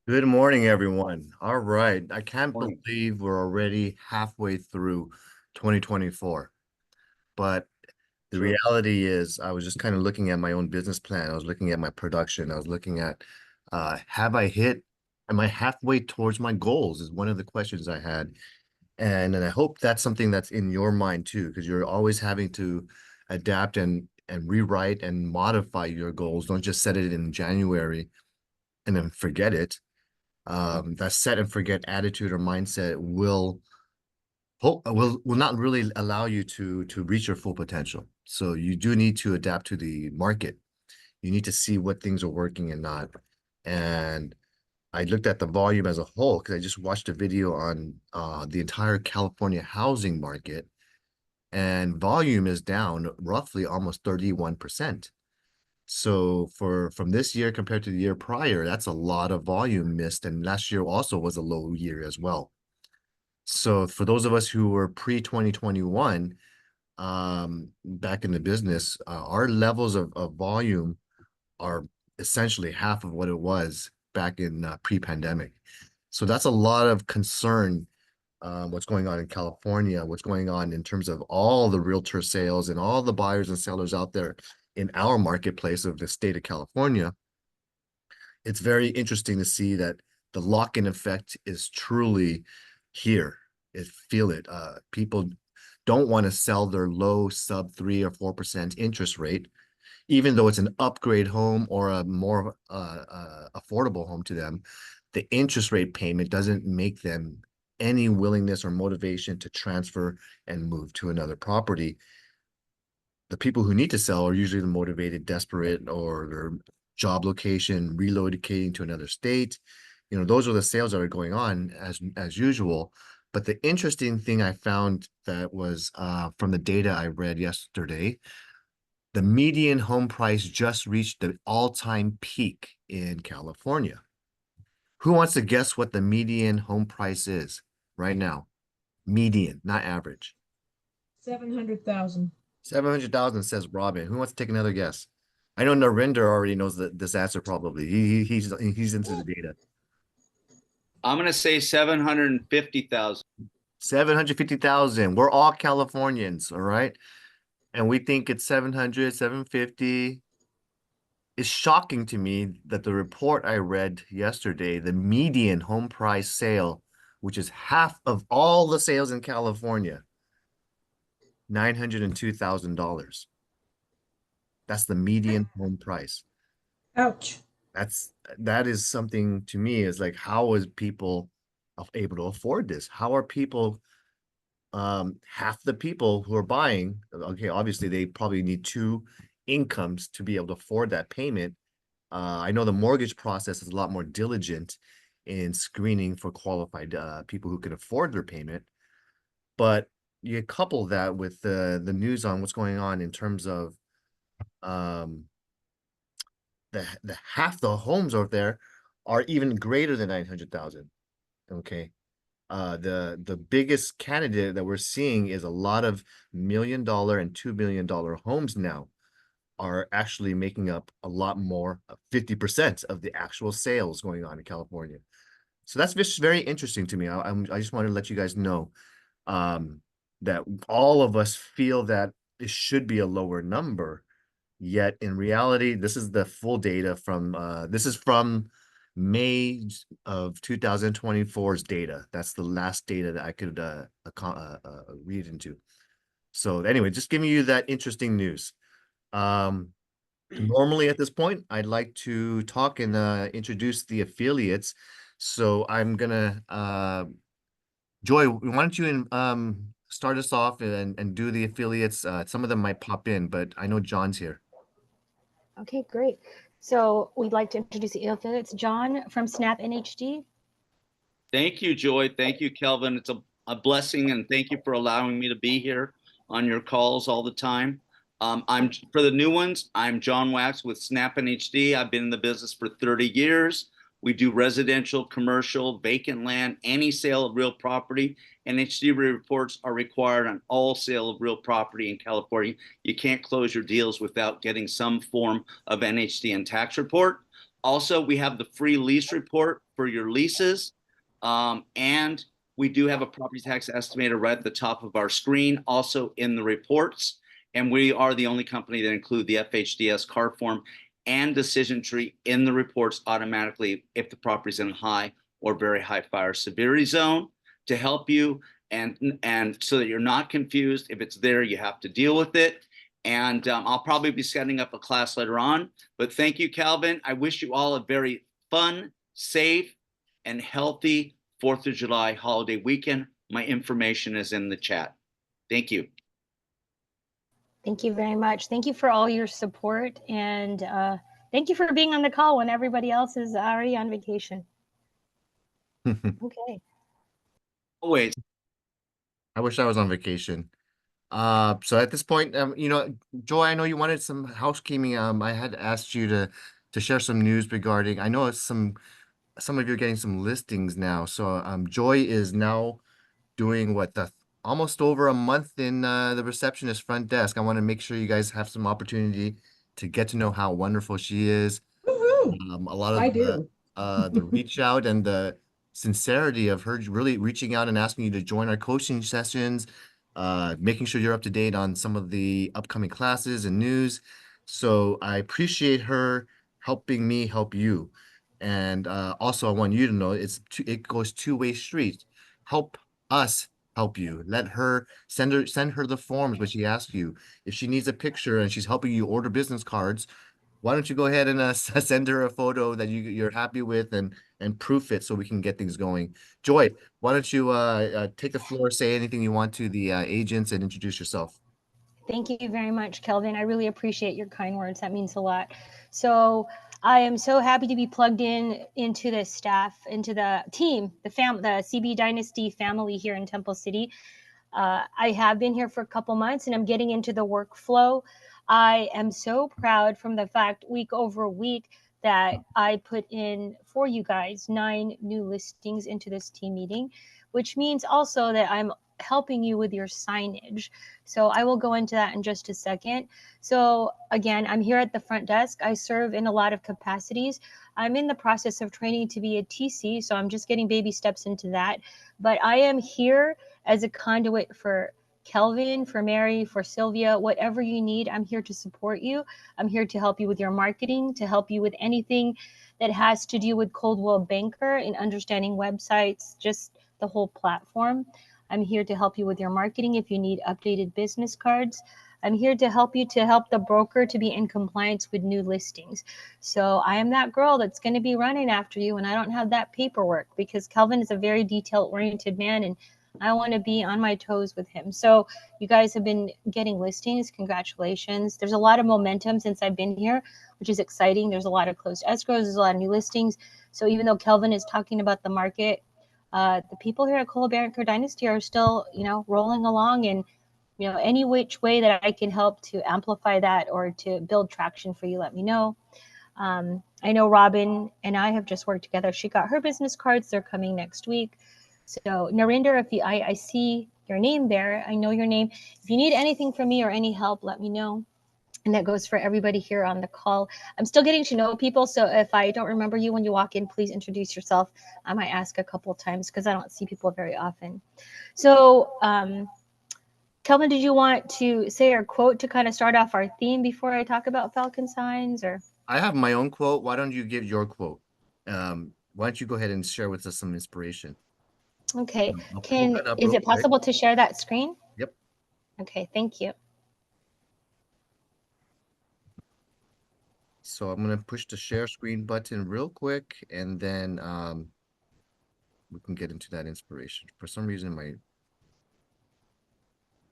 Good morning, everyone. All right. I can't Morning. believe we're already halfway through 2024. But the Sure. reality is, I was just kind of looking at my own business plan. I was looking at my production. I was looking at, am I halfway towards my goals? Is one of the questions I had. And I hope that's something that's in your mind too, because you're always having to adapt and rewrite and modify your goals. Don't just set it in January and then forget it. That set and forget attitude or mindset will not really allow you to reach your full potential. So you do need to adapt to the market. You need to see what things are working and not. And I looked at the volume as a whole because I just watched a video on the entire California housing market, and volume is down roughly almost 31%. So for from this year compared to the year prior, that's a lot of volume missed. And last year also was a low year as well. So for those of us who were pre-2021, back in the business, our levels of volume are essentially half of what it was back in pre-pandemic. So that's a lot of concern, what's going on in California, what's going on in terms of all the realtor sales and all the buyers and sellers out there in our marketplace of the state of California. It's very interesting to see that the lock-in effect is truly here. Feel it. People don't want to sell their low sub 3 or 4% interest rate, even though it's an upgrade home or a more affordable home to them. The interest rate payment doesn't make them any willingness or motivation to transfer and move to another property. The people who need to sell are usually the motivated, desperate, or their job location, relocating to another state. Those are the sales that are going on as usual. But the interesting thing I found that was from the data I read yesterday, the median home price just reached the all-time peak in California. Who wants to guess what the median home price is right now? Median, not average. 700,000. 700,000 says Robin. Who wants to take another guess? I know Narinder already knows this answer probably. He's into the data. I'm going to say 750,000. 750,000. We're all Californians, all right? And we think it's 700, 750. It's shocking to me that the report I read yesterday, the median home price sale, which is half of all the sales in California, $902,000. That's the median home price. Ouch. That is something to me is like, how is people able to afford this? How are people, half the people who are buying, okay, obviously they probably need two incomes to be able to afford that payment. I know the mortgage process is a lot more diligent in screening for qualified people who can afford their payment. But you couple that with the news on what's going on in terms of um, the half the homes out there are even greater than 900,000. Okay. The biggest candidate that we're seeing is a lot of $1 million and $2 million homes now are actually making up a lot more, 50% of the actual sales going on in California. So that's just very interesting to me. I just want to let you guys know, um, that all of us feel that it should be a lower number. Yet in reality, this is the full data from this is from May of 2024's data. That's the last data that I could read into. So anyway, just giving you that interesting news. Um, Normally at this point, I'd like to talk and introduce the affiliates. So I'm gonna Joy, why don't you start us off and do the affiliates? Some of them might pop in, but I know John's here. Okay, great. So we'd like to introduce the affiliates. John from Snap NHD. Thank you, Joy. Thank you, Kelvin. It's a blessing, and thank you for allowing me to be here on your calls all the time. I'm for the new ones. I'm John Wax with Snap NHD. I've been in the business for 30 years. We do residential, commercial, vacant land, any sale of real property. NHD reports are required on all sale of real property in California. You can't close your deals without getting some form of NHD and tax report. Also, we have the free lease report for your leases. And we do have a property tax estimator right at the top of our screen, also in the reports. And we are the only company that include the FHDS car form and decision tree in the reports automatically if the property is in a high or very high fire severity zone to help you and so that you're not confused. If it's there, you have to deal with it. And I'll probably be setting up a class later on. But thank you, Calvin. I wish you all a very fun, safe, and healthy 4th of July holiday weekend. My information is in the chat. Thank you. Thank you very much. Thank you for all your support. And thank you for being on the call when everybody else is already on vacation. Okay. Always. I wish I was on vacation. So at this point, Joy, I know you wanted some housekeeping. I had asked you to share some news regarding. I know some of you are getting some listings now. So Joy is now doing almost over a month in the receptionist front desk. I want to make sure you guys have some opportunity to get to know how wonderful she is. Woohoo! A lot I of do. the reach out and the sincerity of her really reaching out and asking you to join our coaching sessions, making sure you're up to date on some of the upcoming classes and news. So I appreciate her helping me help you. And also I want you to know it goes two-way street. Help us help you. Let her send her the forms when she asks you. If she needs a picture and she's helping you order business cards, why don't you go ahead and send her a photo that you're happy with and proof it so we can get things going. Joy, why don't you take the floor, say anything you want to the agents and introduce yourself. Thank you very much, Kelvin. I really appreciate your kind words. That means a lot. So I am so happy to be plugged into the staff, into the team, the CB Dynasty family here in Temple City. I have been here for a couple months and I'm getting into the workflow. I am so proud from the fact week over week that I put in for you guys 9 new listings into this team meeting, which means also that I'm helping you with your signage. So I will go into that in just a second. So again, I'm here at the front desk. I serve in a lot of capacities. I'm in the process of training to be a TC, so I'm just getting baby steps into that. But I am here as a conduit for Kelvin, for Mary, for Sylvia, whatever you need, I'm here to support you. I'm here to help you with your marketing, to help you with anything that has to do with Coldwell Banker and understanding websites, just the whole platform. I'm here to help you with your marketing if you need updated business cards. I'm here to help you to help the broker to be in compliance with new listings. So I am that girl that's going to be running after you, and I don't have that paperwork because Kelvin is a very detail-oriented man, and I want to be on my toes with him. So you guys have been getting listings. Congratulations. There's a lot of momentum since I've been here, which is exciting. There's a lot of closed escrows. There's a lot of new listings. So even though Kelvin is talking about the market, the people here at Coldwell Banker Dynasty are still, rolling along, and any which way that I can help to amplify that or to build traction for you, let me know. I know Robin and I have just worked together. She got her business cards. They're coming next week. So Narinder, if I see your name there, I know your name. If you need anything from me or any help, let me know. And that goes for everybody here on the call. I'm still getting to know people. So if I don't remember you when you walk in, please introduce yourself. I might ask a couple of times because I don't see people very often. So Kelvin, did you want to say our quote to kind of start off our theme before I talk about Falcon signs? Or I have my own quote. Why don't you give your quote? Why don't you go ahead and share with us some inspiration? okay, I'll pull that up is real it quick. possible to share that screen? Yep. Okay, thank you. So I'm gonna push the share screen button real quick, and then we can get into that inspiration. For some reason,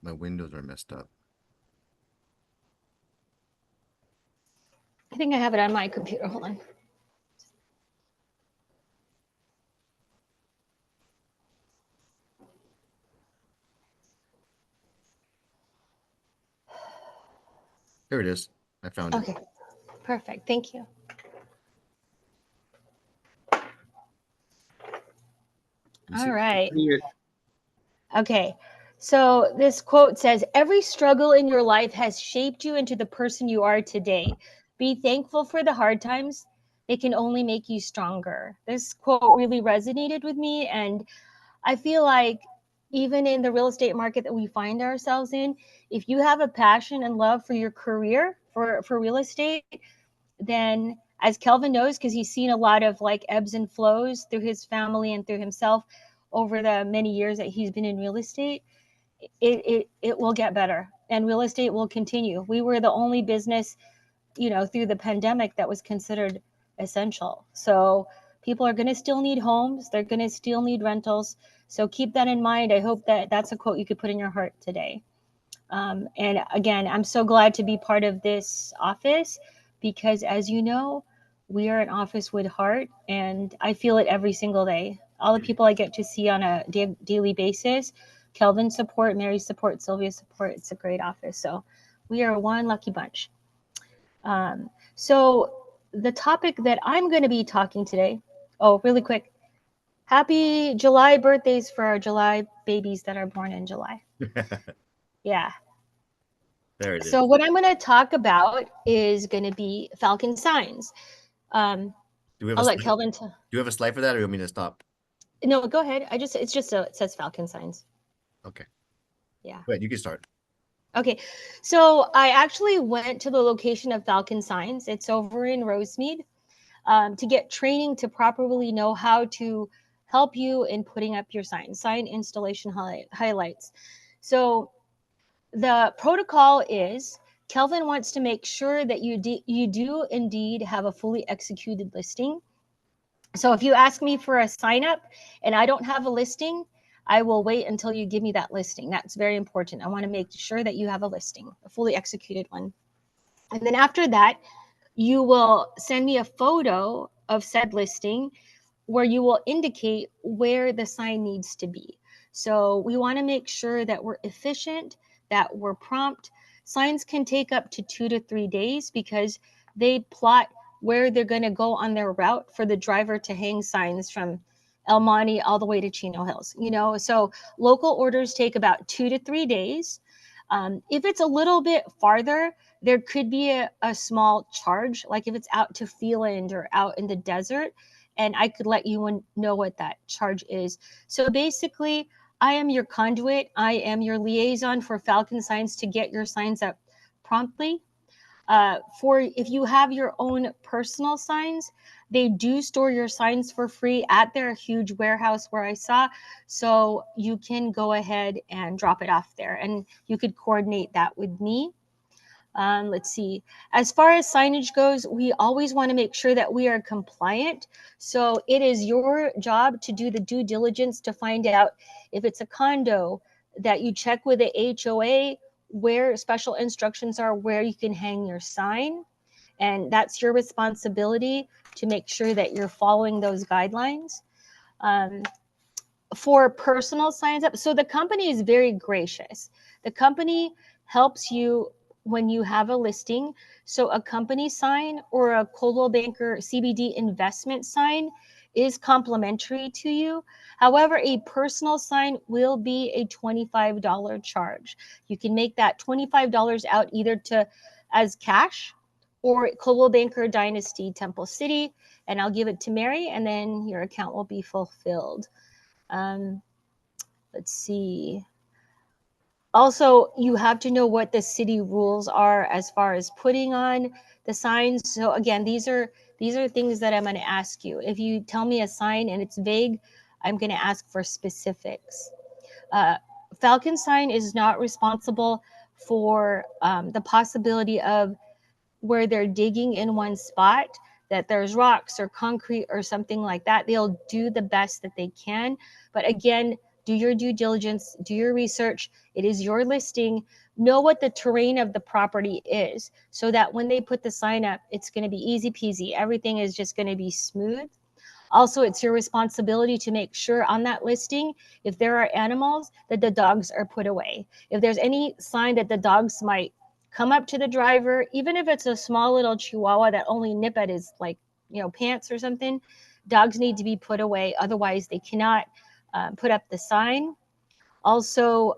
my windows are messed up. I think I have it on my computer. Hold on. Here it is. I found it. Okay, perfect. Thank you. All right. Okay. So this quote says, "Every struggle in your life has shaped you into the person you are today. Be thankful for the hard times. It can only make you stronger. This quote really resonated with me. And I feel like even in the real estate market that we find ourselves in, if you have a passion and love for your career, for real estate, then as Kelvin knows, because he's seen a lot of like ebbs and flows through his family and through himself over the many years that he's been in real estate, it will get better and real estate will continue. We were the only business, through the pandemic that was considered essential. So people are going to still need homes. They're going to still need rentals. So keep that in mind. I hope that that's a quote you could put in your heart today. And again, I'm so glad to be part of this office because, as you know, we are an office with heart, and I feel it every single day. All the people I get to see on a daily basis, Kelvin support, Mary support, Sylvia support. It's a great office. So we are one lucky bunch. So the topic that I'm going to be talking today, oh, really quick. Happy July birthdays for our July babies that are born in July. Yeah. There it is. So what I'm going to talk about is going to be Falcon signs. Do we have I'll a let slide? Kelvin. Do you have a slide for that, or you want me to stop? No, go ahead. It's just so it says Falcon signs. Okay. Yeah. Go ahead, you can start. Okay. So I actually went to the location of Falcon signs. It's over in Rosemead, to get training to properly know how to help you in putting up your sign installation highlights. So the protocol is Kelvin wants to make sure that you do indeed have a fully executed listing. So if you ask me for a sign up and I don't have a listing, I will wait until you give me that listing. That's very important. I want to make sure that you have a listing, a fully executed one. And then after that, you will send me a photo of said listing where you will indicate where the sign needs to be. So we want to make sure that we're efficient, that we're prompt. Signs can take up to 2 to 3 days because they plot where they're going to go on their route for the driver to hang signs from El Monte all the way to Chino Hills. So local orders take about 2 to 3 days. If it's a little bit farther, there could be a small charge, like if it's out to Phelan or out in the desert, and I could let you know what that charge is. So basically, I am your conduit. I am your liaison for Falcon Signs to get your signs up promptly. For if you have your own personal signs, they do store your signs for free at their huge warehouse where I saw. So you can go ahead and drop it off there, and you could coordinate that with me. Let's see. As far as signage goes, we always want to make sure that we are compliant. So it is your job to do the due diligence to find out if it's a condo, that you check with the HOA where special instructions are, where you can hang your sign. And that's your responsibility to make sure that you're following those guidelines. For personal signs up, so the company is very gracious. The company helps you when you have a listing. So a company sign or a Coldwell Banker CBD investment sign is complimentary to you. However, a personal sign will be a $25 charge. You can make that $25 out either to as cash or Coldwell Banker Dynasty Temple City, and I'll give it to Mary, and then your account will be fulfilled. Let's see. Also, you have to know what the city rules are as far as putting on the signs. So again, these are things that I'm going to ask you. If you tell me a sign and it's vague, I'm going to ask for specifics. Falcon Sign is not responsible for the possibility of where they're digging in one spot, that there's rocks or concrete or something like that. They'll do the best that they can. But again, do your due diligence, do your research. It is your listing. Know what the terrain of the property is so that when they put the sign up, it's going to be easy peasy. Everything is just going to be smooth. Also, it's your responsibility to make sure on that listing, if there are animals, that the dogs are put away. If there's any sign that the dogs might come up to the driver, even if it's a small little chihuahua that only nip at his pants or something, dogs need to be put away. Otherwise, they cannot put up the sign. Also,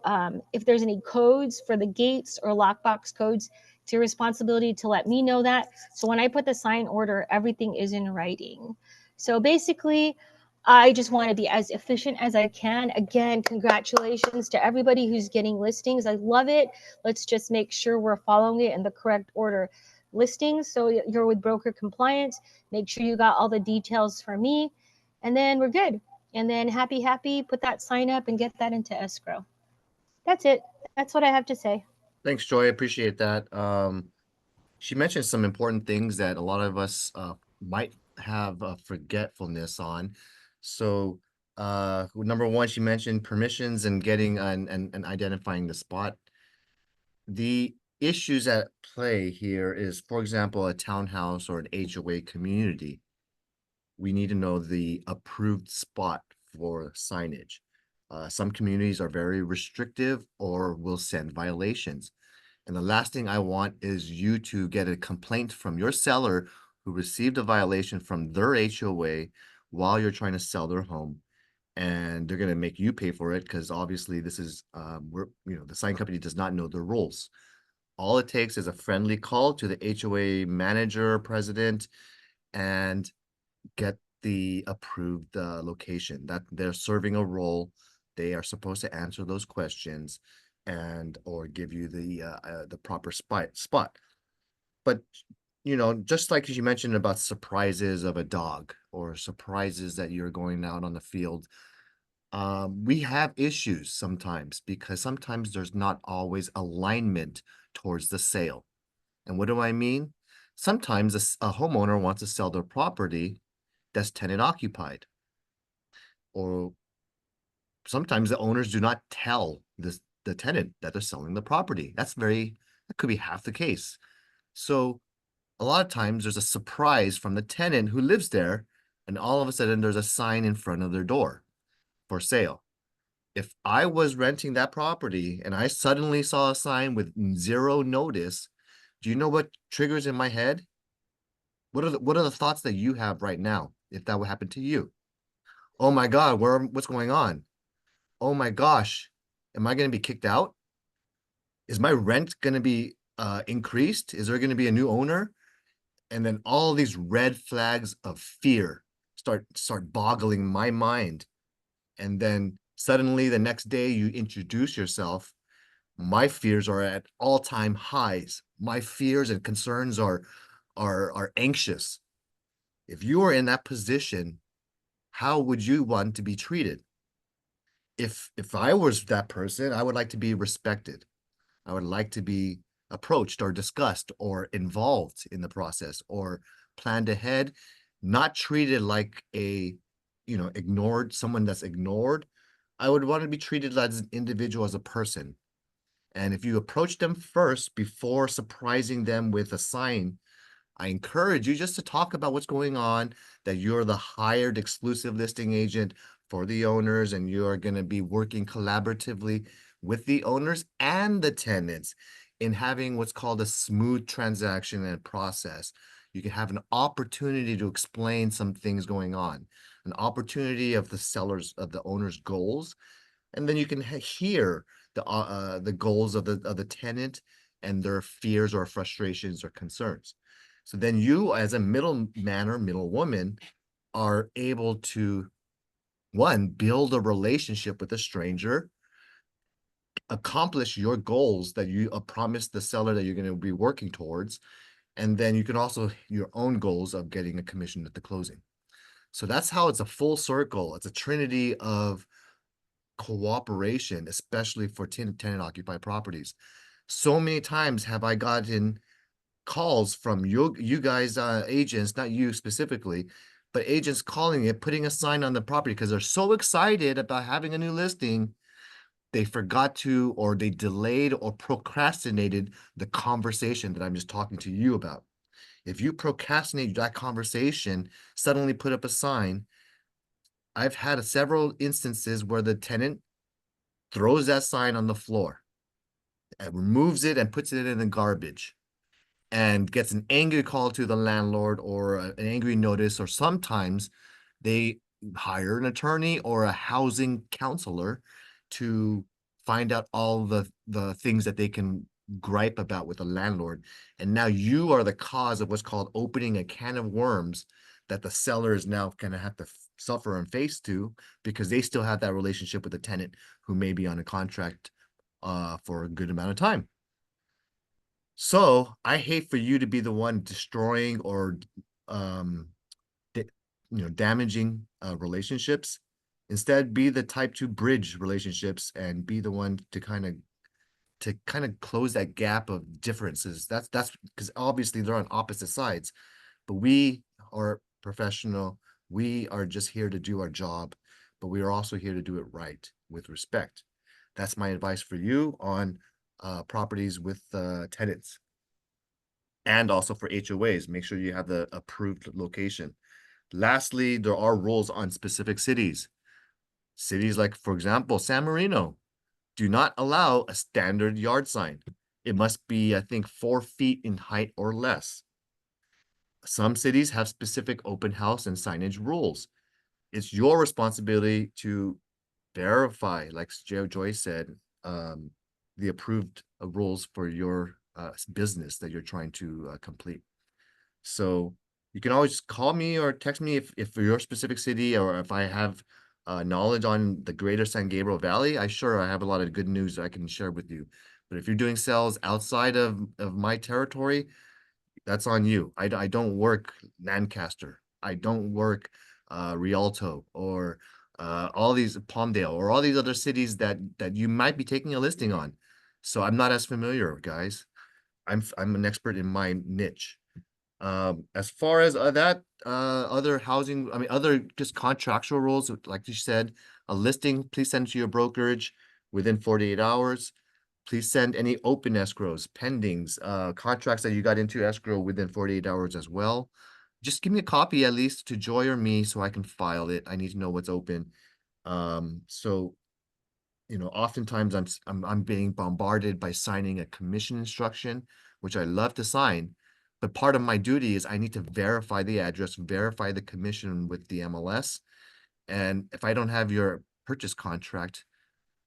if there's any codes for the gates or lockbox codes, It's your responsibility to let me know that. So when I put the sign order, everything is in writing. So basically, I just want to be as efficient as I can. Again, congratulations to everybody who's getting listings. I love it. Let's just make sure we're following it in the correct order. Listings, so you're with broker compliance. Make sure you got all the details for me, and then we're good. And then happy, put that sign up and get that into escrow. That's it. That's what I have to say. Thanks, Joy. I appreciate that. She mentioned some important things that a lot of us might have forgetfulness on. So, number one, she mentioned permissions and getting and identifying the spot. The issues at play here is, for example, a townhouse or an HOA community. We need to know the approved spot for signage. Some communities are very restrictive or will send violations. And the last thing I want is you to get a complaint from your seller who received a violation from their HOA while you're trying to sell their home. And they're going to make you pay for it because obviously this is, the sign company does not know the rules. All it takes is a friendly call to the HOA manager, president, and get the approved location. That they're serving a role. They are supposed to answer those questions and or give you the proper spot. But just like you mentioned about surprises of a dog or surprises that you're going out on the field, we have issues sometimes because sometimes there's not always alignment towards the sale. And what do I mean? Sometimes a homeowner wants to sell their property that's tenant occupied. Or sometimes the owners do not tell the tenant that they're selling the property. That could be half the case. So a lot of times there's a surprise from the tenant who lives there, and all of a sudden there's a sign in front of their door for sale. If I was renting that property and I suddenly saw a sign with zero notice, do you know what triggers in my head? What are the thoughts that you have right now if that would happen to you? Oh my God, what's going on? Oh my gosh, am I going to be kicked out? Is my rent going to be increased? Is there going to be a new owner? And then all these red flags of fear start boggling my mind. And then suddenly the next day you introduce yourself. My fears are at all-time highs. My fears and concerns are anxious. If you are in that position, how would you want to be treated? If I was that person, I would like to be respected. I would like to be approached or discussed or involved in the process or planned ahead, not treated like someone that's ignored. I would want to be treated as an individual, as a person. And if you approach them first before surprising them with a sign, I encourage you just to talk about what's going on, that you're the hired exclusive listing agent for the owners, and you are going to be working collaboratively with the owners and the tenants in having what's called a smooth transaction and process. You can have an opportunity to explain some things going on, an opportunity of the owner's goals, and then you can hear the goals of the tenant and their fears or frustrations or concerns. So then you, as a middleman or middlewoman, are able to, one, build a relationship with a stranger, accomplish your goals that you promised the seller that you're going to be working towards, and then you can also your own goals of getting a commission at the closing. So that's how it's a full circle. It's a trinity of cooperation, especially for tenant occupied properties. So many times have I gotten calls from you guys, agents, not you specifically, but agents calling it, putting a sign on the property because they're so excited about having a new listing, they forgot to, or they delayed or procrastinated the conversation that I'm just talking to you about. If you procrastinate that conversation, suddenly put up a sign. I've had several instances where the tenant throws that sign on the floor and removes it and puts it in the garbage and gets an angry call to the landlord or an angry notice, or sometimes they hire an attorney or a housing counselor to find out all the things that they can gripe about with the landlord, and now you are the cause of what's called opening a can of worms that the seller is now going to have to suffer and face to, because they still have that relationship with the tenant who may be on a contract for a good amount of time. So I hate for you to be the one destroying or um damaging relationships. Instead, be the type to bridge relationships and be the one to kind of close that gap of differences. That's because obviously they're on opposite sides, but we are professional. We are just here to do our job, but we are also here to do it right with respect. That's my advice for you on properties with tenants, and also for HOAs. Make sure you have the approved location. Lastly, there are rules on specific cities. Cities like, for example, San Marino do not allow a standard yard sign. It must be, I think, 4 feet in height or less. Some cities have specific open house and signage rules. It's your responsibility to verify, like Joy said, the approved rules for your business that you're trying to complete. So you can always call me or text me if for your specific city, or if I have knowledge on the greater San Gabriel Valley. I have a lot of good news I can share with you. But if you're doing sales outside of my territory, that's on you. I don't work Lancaster. I don't work Rialto, or all these Palmdale, or all these other cities that you might be taking a listing on. So I'm not as familiar, guys. I'm an expert in my niche. As far as other housing, I mean, other just contractual rules, like you said, a listing, please send it to your brokerage within 48 hours. Please send any open escrows, pendings, contracts that you got into escrow within 48 hours as well. Just give me a copy at least to Joy or me so I can file it. I need to know what's open. So oftentimes I'm being bombarded by signing a commission instruction, which I love to sign, but part of my duty is I need to verify the address, verify the commission with the MLS. And if I don't have your purchase contract,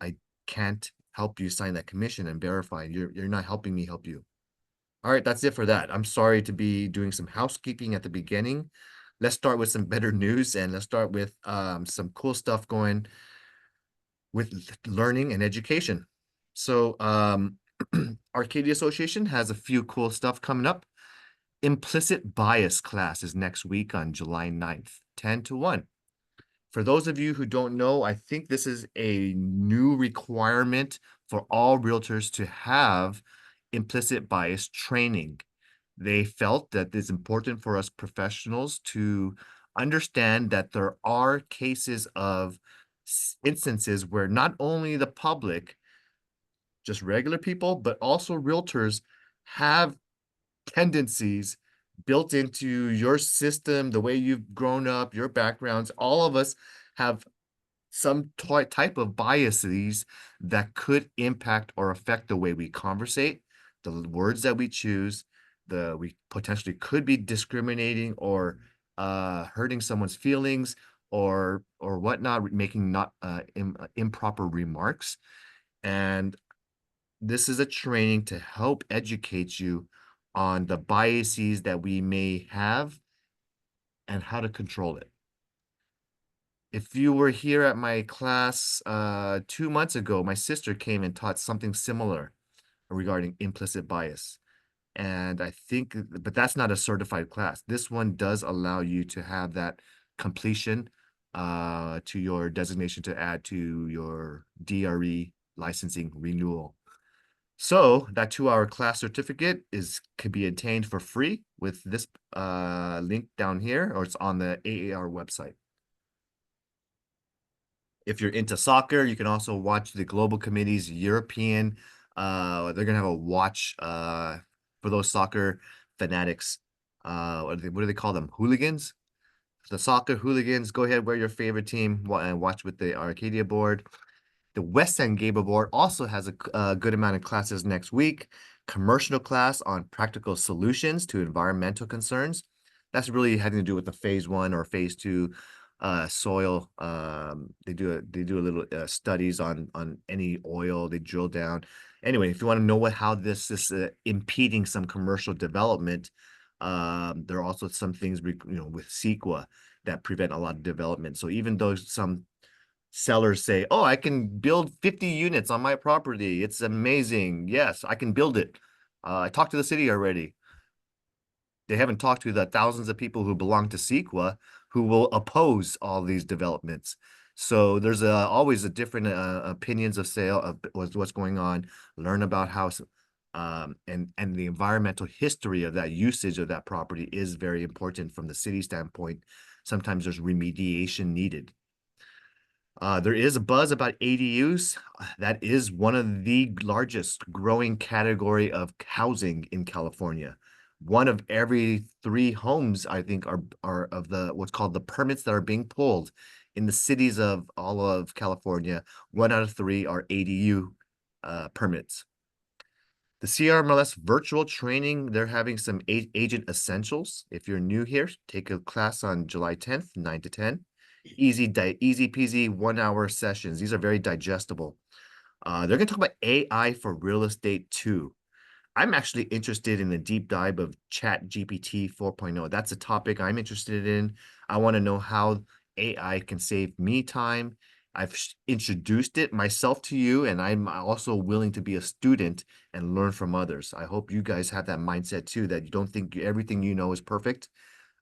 I can't help you sign that commission and verify. You're not helping me help you. All right, that's it for that. I'm sorry to be doing some housekeeping at the beginning. Let's start with some better news, and let's start with some cool stuff going with learning and education. So Arcadia Association has a few cool stuff coming up. Implicit bias class is next week on July 9th, 10 to 1. For those of you who don't know, I think this is a new requirement for all realtors to have implicit bias training. They felt that it's important for us professionals to understand that there are cases of instances where not only the public, just regular people, but also realtors have tendencies built into your system, the way you've grown up, your backgrounds. All of us have some type of biases that could impact or affect the way we conversate, the words that we choose, we potentially could be discriminating or hurting someone's feelings, or whatnot, making not improper remarks. And this is a training to help educate you on the biases that we may have and how to control it. If you were here at my class 2 months ago, my sister came and taught something similar regarding implicit bias. And I think, but that's not a certified class. This one does allow you to have that completion to your designation to add to your DRE licensing renewal. So that 2-hour class certificate could be obtained for free with this link down here, or it's on the AAR website. If you're into soccer, you can also watch the Global Committee's European. They're gonna have a watch for those soccer fanatics. What do they call them? Hooligans? The soccer hooligans. Go ahead, wear your favorite team and watch with the Arcadia board. The West San Gabriel board also has a good amount of classes next week. Commercial class on practical solutions to environmental concerns. That's really having to do with the phase 1 or phase 2 soil. They do a little studies on any oil. They drill down. Anyway, if you want to know how this is impeding some commercial development, there are also some things with CEQA that prevent a lot of development. So even though some sellers say, "Oh, I can build 50 units on my property. It's amazing. Yes, I can build it. I talked to the city already." They haven't talked to the thousands of people who belong to CEQA who will oppose all these developments. So there's always a different opinions of sale of what's going on. Learn about how and the environmental history of that usage of that property is very important from the city standpoint. Sometimes there's remediation needed. There is a buzz about ADUs. That is one of the largest growing category of housing in California. One of every 3 homes, I think, are of the what's called the permits that are being pulled in the cities of all of California. 1 out of 3 are ADU permits. The CRMLS virtual training, they're having some agent essentials. If you're new here, take a class on July 10th, 9 to 10. Easy peasy 1 hour sessions. These are very digestible. They're going to talk about AI for real estate too. I'm actually interested in a deep dive of Chat GPT 4.0. That's a topic I'm interested in. I want to know how AI can save me time. I've introduced it myself to you, and I'm also willing to be a student and learn from others. I hope you guys have that mindset too, that you don't think everything you know is perfect.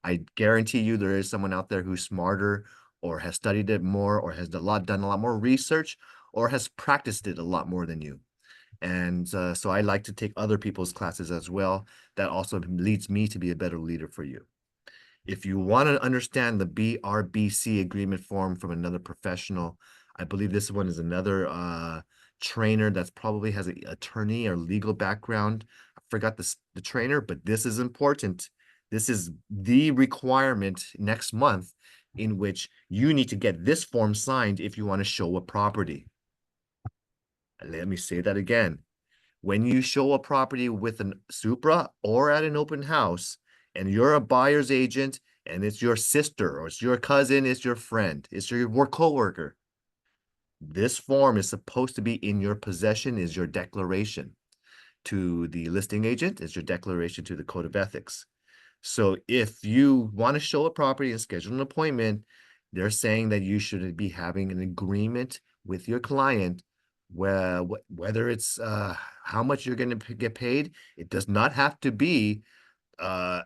I guarantee you there is someone out there who's smarter or has studied it more or has done a lot more research or has practiced it a lot more than you. And so I like to take other people's classes as well. That also leads me to be a better leader for you. If you want to understand the BRBC agreement form from another professional, I believe this one is another trainer that's probably has an attorney or legal background. I forgot the trainer, but this is important. This is the requirement next month in which you need to get this form signed if you want to show a property. Let me say that again. When you show a property with an Supra or at an open house, and you're a buyer's agent, and it's your sister or it's your cousin, it's your friend, it's your work coworker, this form is supposed to be in your possession, is your declaration to the listing agent, is your declaration to the code of ethics. So if you want to show a property and schedule an appointment, they're saying that you should be having an agreement with your client where whether it's how much you're going to get paid. It does not have to be an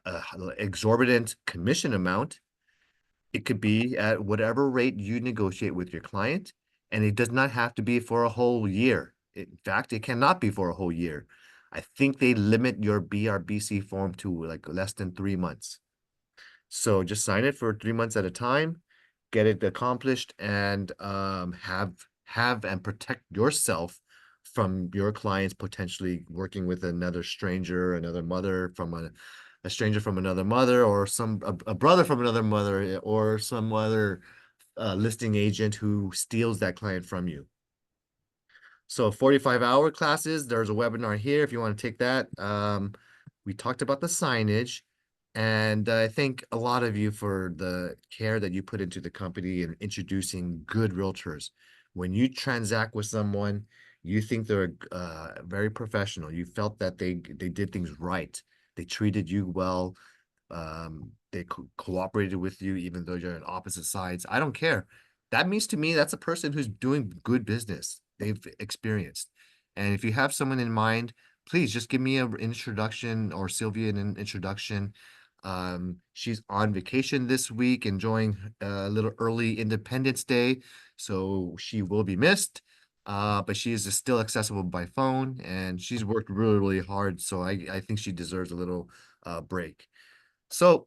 exorbitant commission amount. It could be at whatever rate you negotiate with your client, and it does not have to be for a whole year. In fact, it cannot be for a whole year. I think they limit your BRBC form to like less than 3 months. So just sign it for 3 months at a time, get it accomplished, and have and protect yourself from your clients potentially working with another stranger, another mother from a stranger from another mother, or a brother from another mother, or some other listing agent who steals that client from you. So 45-hour classes, there's a webinar here if you want to take that. We talked about the signage, and I thank a lot of you for the care that you put into the company and introducing good realtors. When you transact with someone, you think they're very professional. You felt that they did things right. They treated you well. They cooperated with you even though you're on opposite sides. I don't care. That means to me that's a person who's doing good business. They've experienced. And if you have someone in mind, please just give me an introduction or Sylvia an introduction. She's on vacation this week, enjoying a little early Independence Day, so she will be missed. But she is still accessible by phone, and she's worked really, really hard. So I think she deserves a little break. So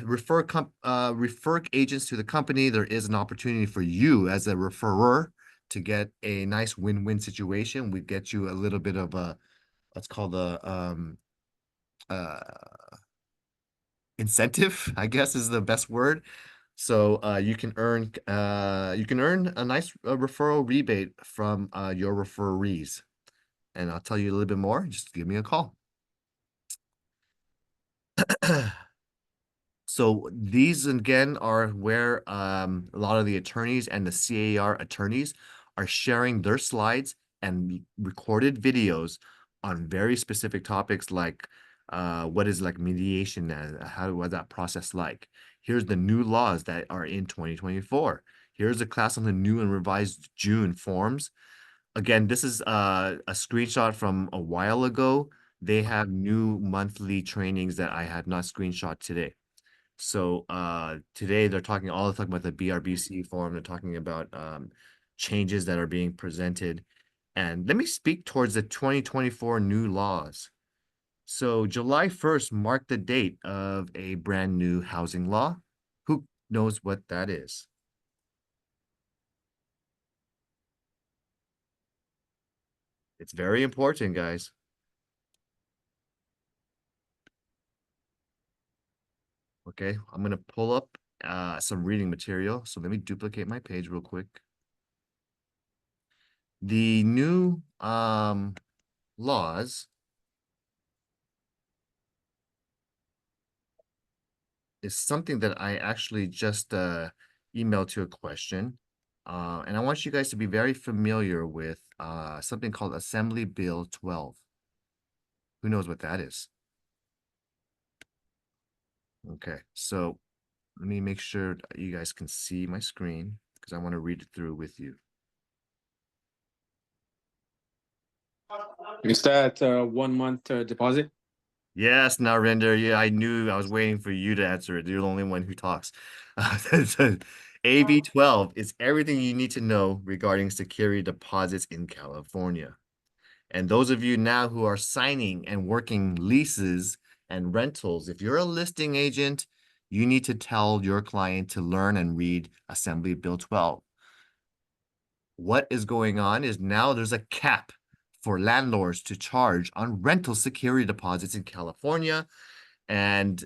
refer agents to the company. There is an opportunity for you as a referrer to get a nice win-win situation. We get you a little bit of a let's call the uh incentive, I guess is the best word. So you can earn a nice referral rebate from your referees. And I'll tell you a little bit more. Just give me a call. So these again are where a lot of the attorneys and the CAR attorneys are sharing their slides and recorded videos on very specific topics like what is like mediation and how was that process like. Here's the new laws that are in 2024. Here's a class on the new and revised June forms. Again, this is a screenshot from a while ago. They have new monthly trainings that I had not screenshot today. So today they're talking about the BRBC forum. They're talking about changes that are being presented. And let me speak towards the 2024 new laws. So July 1st marked the date of a brand new housing law. Who knows what that is? It's very important, guys. Okay, I'm gonna pull up some reading material. So let me duplicate my page real quick. The new laws is something that I actually just emailed to a question. And I want you guys to be very familiar with something called Assembly Bill 12. Who knows what that is? Okay, so let me make sure that you guys can see my screen because I want to read it through with you. Is that 1 month deposit? Yes, Narendra. Yeah, I knew I was waiting for you to answer it. You're the only one who talks. AB 12 is everything you need to know regarding security deposits in California. And those of you now who are signing and working leases and rentals, if you're a listing agent, you need to tell your client to learn and read Assembly Bill 12. What is going on is now there's a cap for landlords to charge on rental security deposits in California. And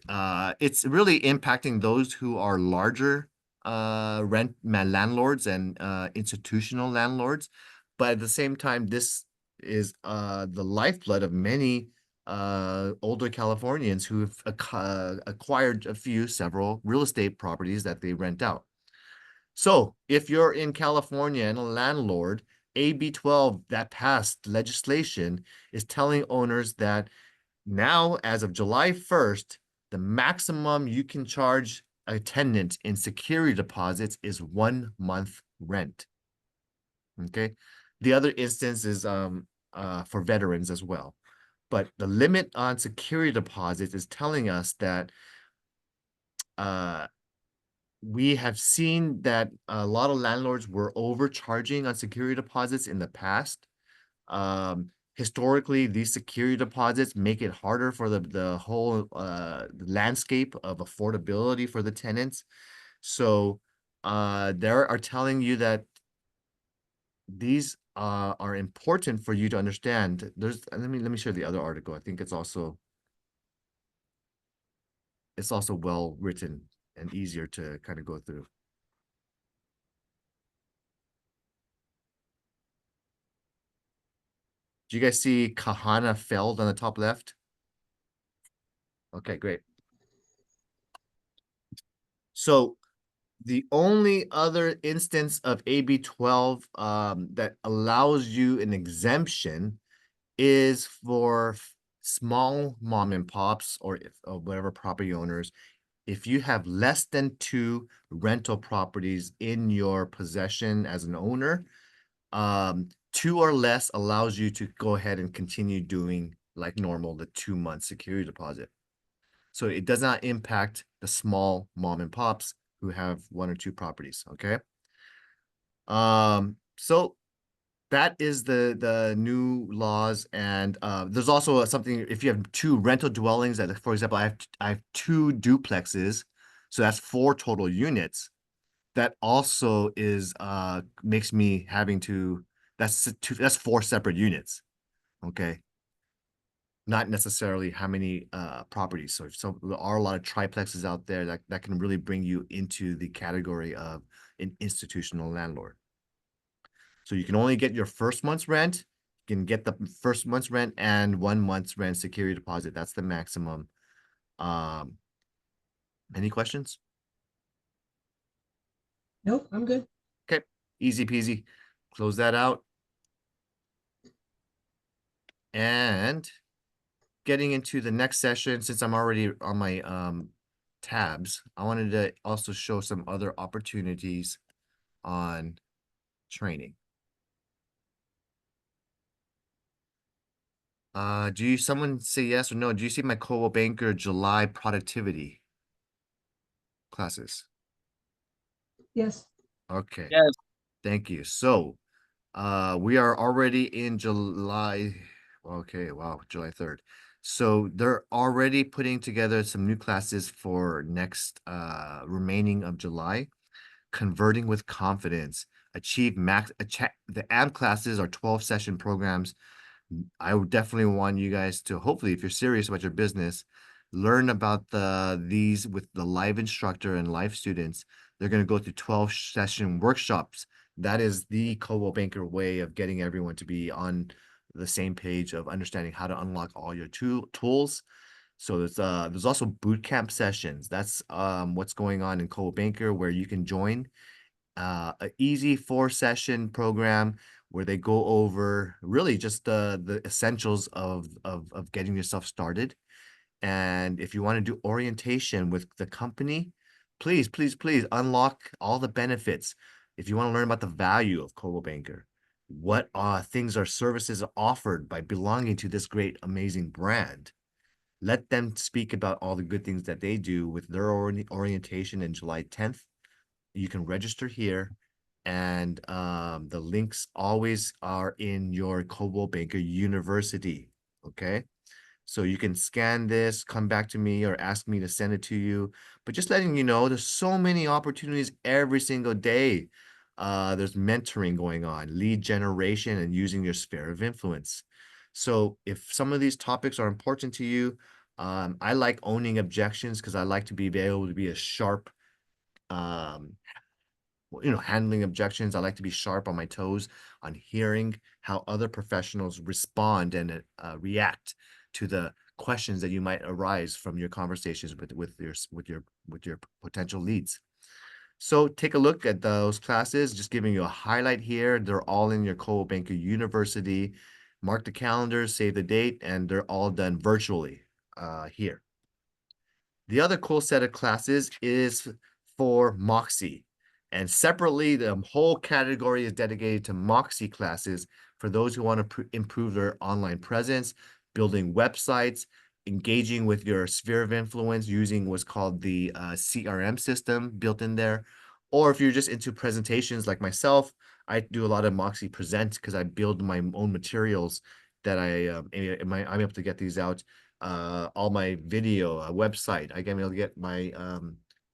it's really impacting those who are larger landlords and institutional landlords. But at the same time, this is the lifeblood of many older Californians who've acquired several real estate properties that they rent out. So if you're in California and a landlord, AB 12 that passed legislation is telling owners that now, as of July 1st, the maximum you can charge a tenant in security deposits is 1 month rent. Okay. The other instance is for veterans as well. But the limit on security deposits is telling us that we have seen that a lot of landlords were overcharging on security deposits in the past. Historically, these security deposits make it harder for the whole landscape of affordability for the tenants. So they are telling you that these are important for you to understand. Let me share the other article. I think it's also well written and easier to kind of go through. Do you guys see Kahana Feld on the top left? Okay, great. So the only other instance of AB 12 that allows you an exemption is for small mom and pops or whatever property owners. If you have less than 2 rental properties in your possession as an owner, 2 or less allows you to go ahead and continue doing like normal, the 2-month security deposit. So it does not impact the small mom and pops who have 1 or 2 properties. Okay. So that is the new laws. And there's also something, if you have 2 rental dwellings, that, for example, I have 2 duplexes, so that's 4 total units. That also is makes me having to, that's 4 separate units. Okay. Not necessarily how many properties. So there are a lot of triplexes out there that can really bring you into the category of an institutional landlord. So you can only get your first month's rent, you can get the first month's rent and 1 month's rent security deposit. That's the maximum. Any questions? Nope, I'm good. Okay, easy peasy. Close that out. And getting into the next session, since I'm already on my tabs, I wanted to also show some other opportunities on training. Someone say yes or no? Do you see my Coldwell Banker July productivity classes? Yes. Okay. Yes. Thank you. So, we are already in July. Okay, wow, July 3rd. So they're already putting together some new classes for next remaining of July. Converting with confidence. Achieve max. The AM classes are 12 session programs. I would definitely want you guys to, hopefully, if you're serious about your business, learn about these with the live instructor and live students. They're going to go through 12 session workshops. That is the Coldwell Banker way of getting everyone to be on the same page of understanding how to unlock all your tools. So there's also boot camp sessions. That's what's going on in Coldwell Banker, where you can join an easy 4 session program where they go over really just the essentials of getting yourself started. And if you want to do orientation with the company, please, please, please unlock all the benefits. If you want to learn about the value of Coldwell Banker, what things or services are offered by belonging to this great, amazing brand, let them speak about all the good things that they do with their orientation in July 10th. You can register here, and the links always are in your Coldwell Banker University. Okay. So you can scan this, come back to me, or ask me to send it to you. But just letting you know, there's so many opportunities every single day. There's mentoring going on, lead generation, and using your sphere of influence. So if some of these topics are important to you, I like owning objections because I like to be able to be a sharp, um, handling objections. I like to be sharp on my toes on hearing how other professionals respond and react to the questions that you might arise from your conversations with your potential leads. So take a look at those classes, just giving you a highlight here. They're all in your Coldwell Banker University. Mark the calendar, save the date, and they're all done virtually here. The other cool set of classes is for Moxie. And separately, the whole category is dedicated to Moxie classes for those who want to improve their online presence, building websites, engaging with your sphere of influence using what's called the CRM system built in there. Or if you're just into presentations like myself, I do a lot of Moxie Present because I build my own materials that I'm able to get these out, all my video, website. I can be able to get my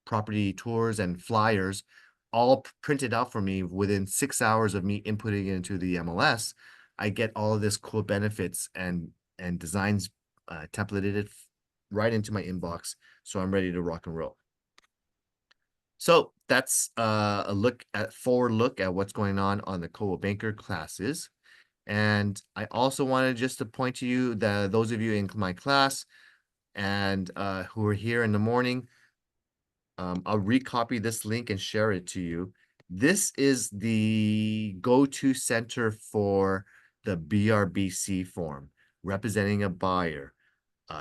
property tours and flyers all printed out for me within 6 hours of me inputting it into the MLS. I get all of this cool benefits and designs templated right into my inbox, so I'm ready to rock and roll. So that's a forward look at what's going on the Coldwell Banker classes. And I also wanted just to point to you that those of you in my class and who are here in the morning, I'll recopy this link and share it to you. This is the go-to center for the BRBC form, representing a buyer.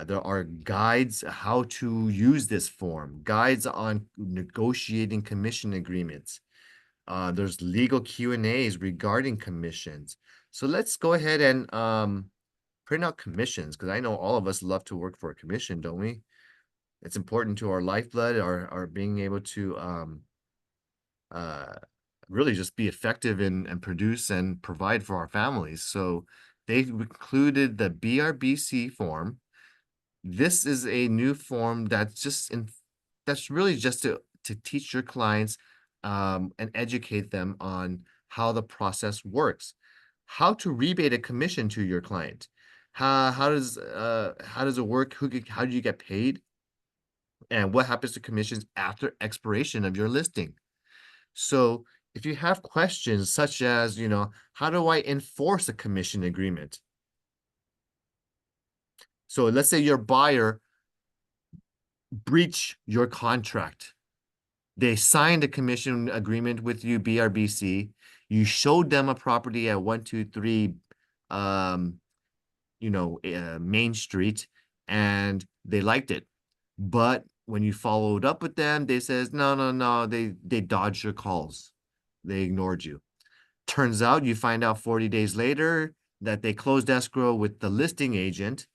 There are guides how to use this form, guides on negotiating commission agreements. There's legal Q&As regarding commissions. So let's go ahead and print out commissions, because I know all of us love to work for a commission, don't we? It's important to our lifeblood, our being able to uh, really just be effective and produce and provide for our families. So they included the BRBC form. This is a new form that's really just to teach your clients and educate them on how the process works, how to rebate a commission to your client. How does it work? How do you get paid? And what happens to commissions after expiration of your listing? So if you have questions such as, how do I enforce a commission agreement? So let's say your buyer breach your contract. They signed a commission agreement with you, BRBC. You showed them a property at 123 Main Street, and they liked it. But when you followed up with them, they says, no, no, no, they dodged your calls. They ignored you. Turns out you find out 40 days later that they closed escrow with the listing agent.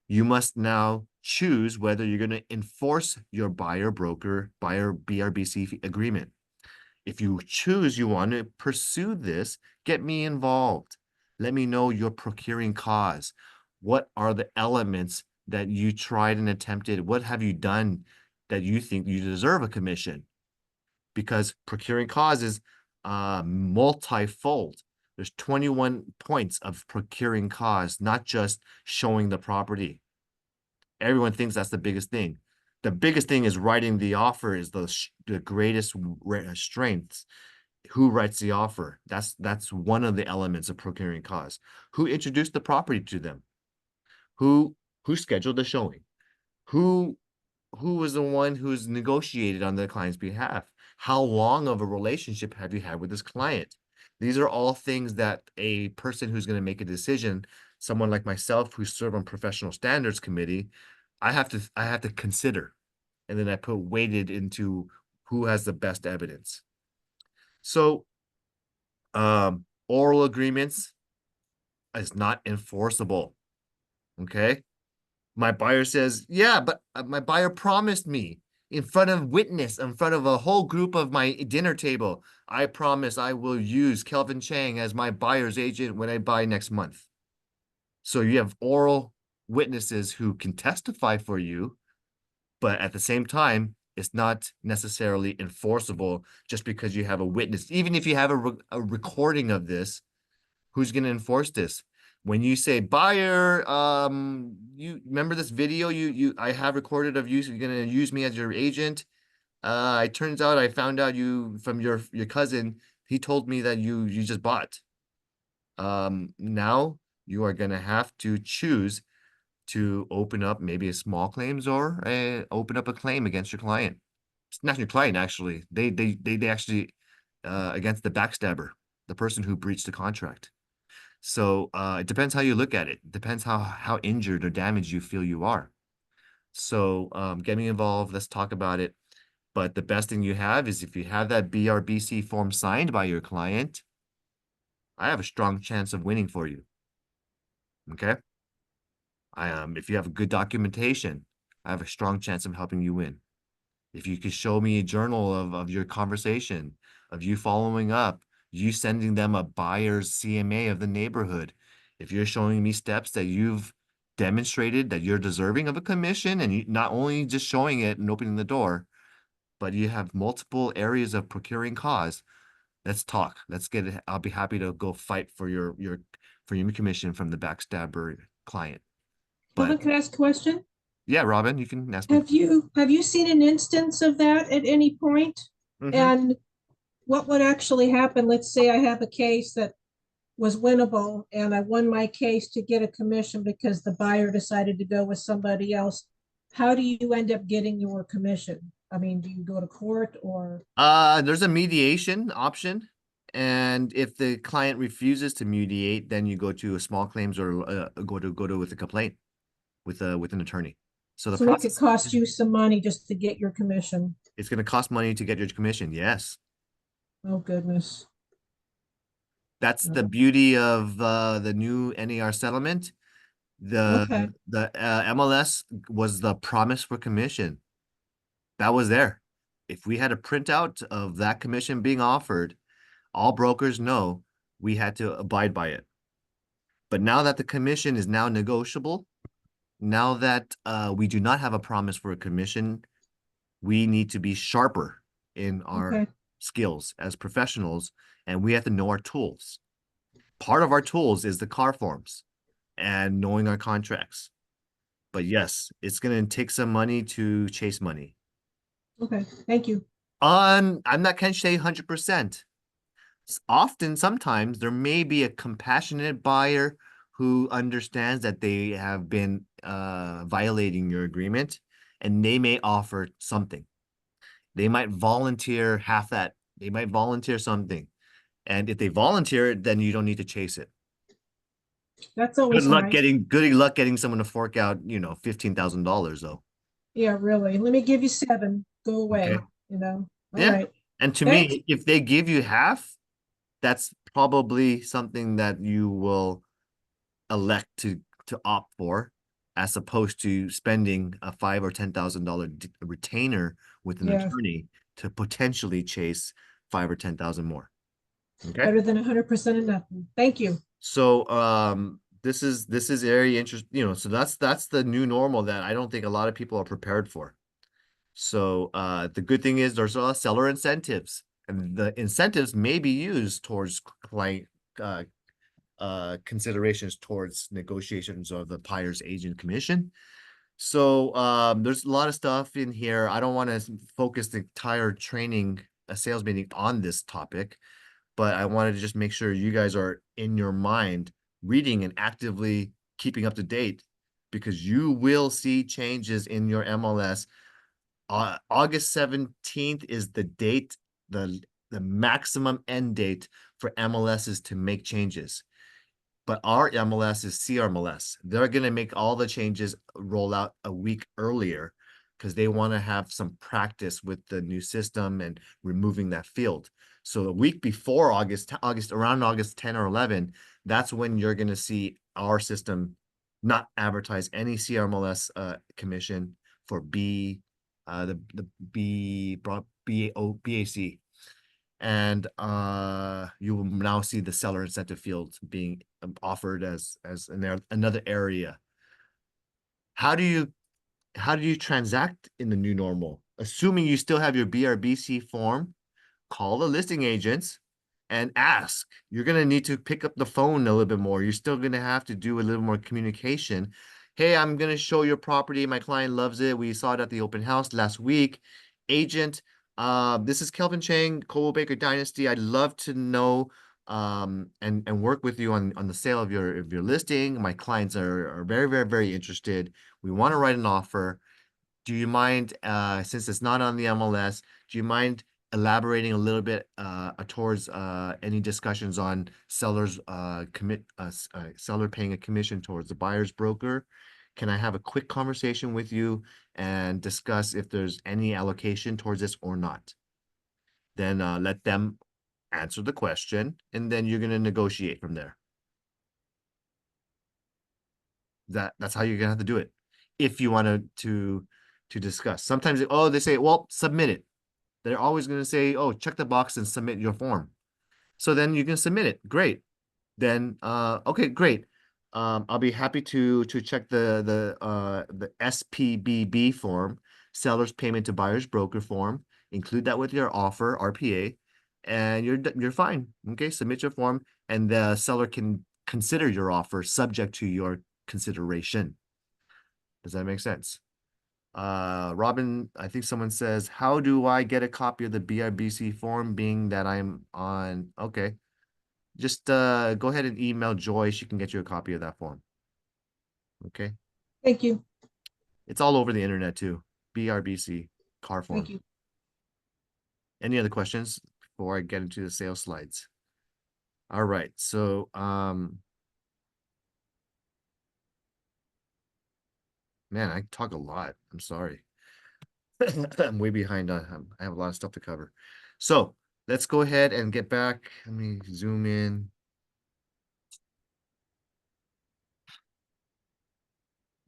You must now choose whether you're going to enforce your buyer BRBC agreement. If you choose you want to pursue this, get me involved. Let me know your procuring cause. What are the elements that you tried and attempted? What have you done that you think you deserve a commission? Because procuring cause is multifold. There's 21 points of procuring cause, not just showing the property. Everyone thinks that's the biggest thing. The biggest thing is writing the offer is the greatest strengths. Who writes the offer? That's one of the elements of procuring cause. Who introduced the property to them? Who scheduled the showing? Who was the one who's negotiated on the client's behalf? How long of a relationship have you had with this client? These are all things that a person who's going to make a decision, someone like myself who serve on professional standards committee, I have to consider. And then I put weighted into who has the best evidence. So oral agreements is not enforceable. Okay. My buyer says, yeah, but my buyer promised me in front of witness, in front of a whole group of my dinner table, I promise I will use Kelvin Chang as my buyer's agent when I buy next month. So you have oral witnesses who can testify for you, but at the same time, it's not necessarily enforceable just because you have a witness. Even if you have a recording of this, who's going to enforce this? When you say buyer, you remember this video I have recorded of you, so you're going to use me as your agent. It turns out I found out you from your cousin. He told me that you just bought. Now you are going to have to choose to open up maybe a small claims or open up a claim against your client. It's not your client, actually. They actually against the backstabber, the person who breached the contract. So it depends how you look at it. It depends how injured or damaged you feel you are. So get me involved. Let's talk about it. But the best thing you have is if you have that BRBC form signed by your client, I have a strong chance of winning for you. Okay. If you have good documentation, I have a strong chance of helping you win. If you could show me a journal of your conversation, of you following up, you sending them a buyer's CMA of the neighborhood, if you're showing me steps that you've demonstrated that you're deserving of a commission, and you not only just showing it and opening the door, but you have multiple areas of procuring cause, let's talk. Let's get it. I'll be happy to go fight for your commission from the backstabber client. Kevin, But can I ask a question? yeah, Robin, you can ask me. Have you seen an instance of that at any point? Mhm. And what would actually happen? Let's say I have a case that was winnable and I won my case to get a commission because the buyer decided to go with somebody else. How do you end up getting your commission? I mean, do you go to court or? There's a mediation option, and if the client refuses to mediate, then you go to a small claims or go to with a complaint with an attorney. So the So it could process cost you some money just to get your commission. it's going to cost money to get your commission. Yes, Oh, goodness. that's the beauty of the new NAR settlement. Okay. The MLS was the promise for commission. That was there. If we had a printout of that commission being offered, all brokers know we had to abide by it. But now that the commission is now negotiable, now that we do not have a promise for a commission, we need to be sharper in our Okay. skills as professionals, and we have to know our tools. Part of our tools is the car forms and knowing our contracts. But yes, it's going to take some money to chase money. Okay. Thank you. I'm not going to say 100%. Often, sometimes there may be a compassionate buyer who understands that they have been violating your agreement, and they may offer something. They might volunteer half that. They might volunteer something. And if they volunteer it, then you don't need to chase it. That's always nice. Good luck getting someone to fork out, $15,000 though. Yeah, really. Let me give you 7. Go Okay. away, you know? All Yeah. right. And to Thanks. me, if they give you half, that's probably something that you will elect to opt for, as opposed to spending a $5,000 or $10,000 retainer with an Yeah, attorney to potentially chase 5 or 10,000 more. Okay. better than 100% of nothing. Thank you. So this is very interesting, so that's the new normal that I don't think a lot of people are prepared for. So the good thing is there's seller incentives, and the incentives may be used towards client uh, considerations towards negotiations of the buyer's agent commission. So there's a lot of stuff in here. I don't want to focus the entire training, a sales meeting on this topic, but I wanted to just make sure you guys are in your mind reading and actively keeping up to date, because you will see changes in your MLS. August 17th is the date, the maximum end date for MLSs to make changes. But our MLS is CRMLS. They're going to make all the changes roll out a week earlier because they want to have some practice with the new system and removing that field. So a week before around August 10 or 11, that's when you're going to see our system not advertise any CRMLS commission for the BAC. And you will now see the seller incentive field being offered as another area. How do you transact in the new normal? Assuming you still have your BRBC form, call the listing agents and ask. You're going to need to pick up the phone a little bit more. You're still going to have to do a little more communication. Hey, I'm going to show your property. My client loves it. We saw it at the open house last week. Agent, this is Kelvin Chang, Coldwell Baker Dynasty. I'd love to know and work with you on the sale of your listing. My clients are very, very, very interested. We want to write an offer. Do you mind, since it's not on the MLS, do you mind elaborating a little bit towards any discussions on sellers seller paying a commission towards the buyer's broker? Can I have a quick conversation with you and discuss if there's any allocation towards this or not? Then let them answer the question, and then you're going to negotiate from there. That's how you're gonna have to do it if you want to discuss. Sometimes they say, well, submit it. They're always going to say, oh, check the box and submit your form. So then you can submit it. Great. Then okay, great. I'll be happy to check the SPBB form, seller's payment to buyer's broker form. Include that with your offer, RPA, and you're fine. Okay, submit your form, and the seller can consider your offer subject to your consideration. Does that make sense? Robin, I think someone says, how do I get a copy of the BRBC form, being that I'm on? Okay. Just go ahead and email Joy. She can get you a copy of that form. Okay. Thank you. It's all over the internet too. BRBC car form. Thank you. Any other questions before I get into the sales slides? All right. So man, I talk a lot. I'm sorry. I'm way behind on I have a lot of stuff to cover. So let's go ahead and get back. Let me zoom in.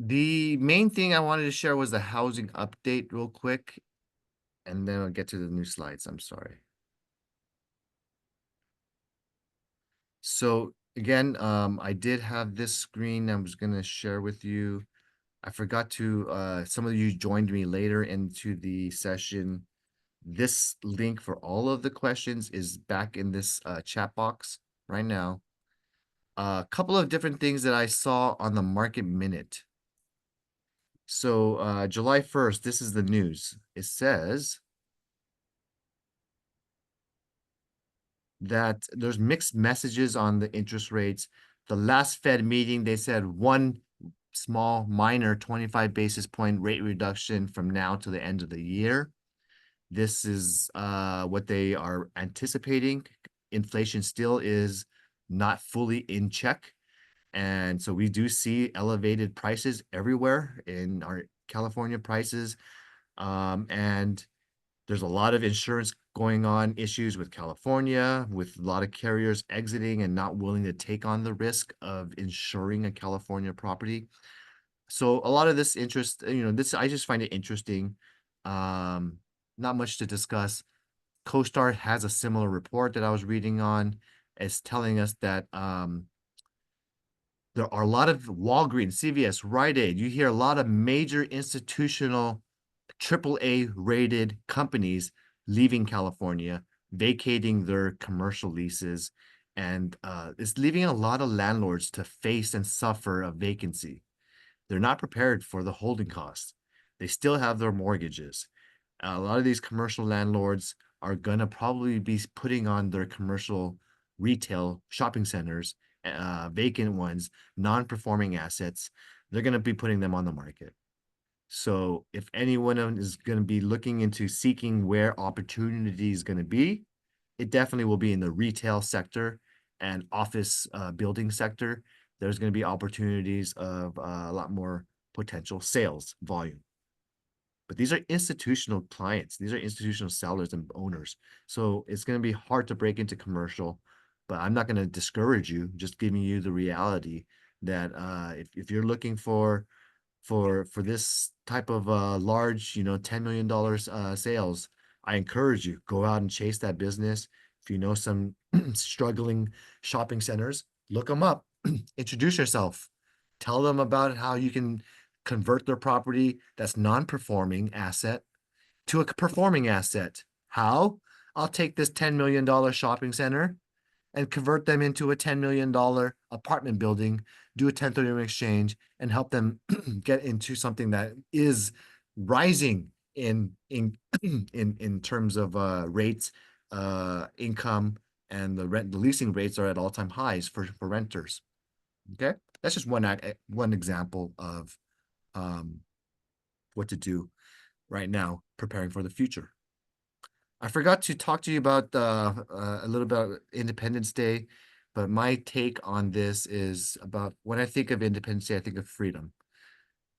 The main thing I wanted to share was the housing update real quick, and then I'll get to the new slides. I'm sorry. So again, I did have this screen I was going to share with you. I forgot to, some of you joined me later into the session. This link for all of the questions is back in this chat box right now. A couple of different things that I saw on the market minute. So July 1st, this is the news. It says that there's mixed messages on the interest rates. The last Fed meeting, they said one small minor 25 basis point rate reduction from now to the end of the year. This is what they are anticipating. Inflation still is not fully in check. And so we do see elevated prices everywhere in our California prices. And there's a lot of insurance going on issues with California, with a lot of carriers exiting and not willing to take on the risk of insuring a California property. So a lot of this interest, this I just find it interesting. Um, Not much to discuss. CoStar has a similar report that I was reading on. It's telling us that there are a lot of Walgreens, CVS, Rite Aid. You hear a lot of major institutional AAA rated companies leaving California, vacating their commercial leases, and it's leaving a lot of landlords to face and suffer a vacancy. They're not prepared for the holding costs. They still have their mortgages. A lot of these commercial landlords are gonna probably be putting on their commercial retail shopping centers, vacant ones, non-performing assets. They're gonna be putting them on the market. So if anyone is gonna be looking into seeking where opportunity is gonna be, it definitely will be in the retail sector and office building sector. There's going to be opportunities of a lot more potential sales volume. But these are institutional clients. These are institutional sellers and owners. So it's going to be hard to break into commercial, but I'm not going to discourage you, just giving you the reality that if you're looking for this type of large, $10 million sales, I encourage you, go out and chase that business. If you know some struggling shopping centers, look them up, introduce yourself, tell them about how you can convert their property that's non-performing asset to a performing asset. How? I'll take this $10 million shopping center and convert them into a $10 million apartment building, do a 1031 exchange, and help them get into something that is rising in terms of rates, income, and the leasing rates are at all-time highs for renters. Okay, that's just one example of what to do right now, preparing for the future. I forgot to talk to you about a little about Independence Day, but my take on this is about when I think of Independence Day, I think of freedom.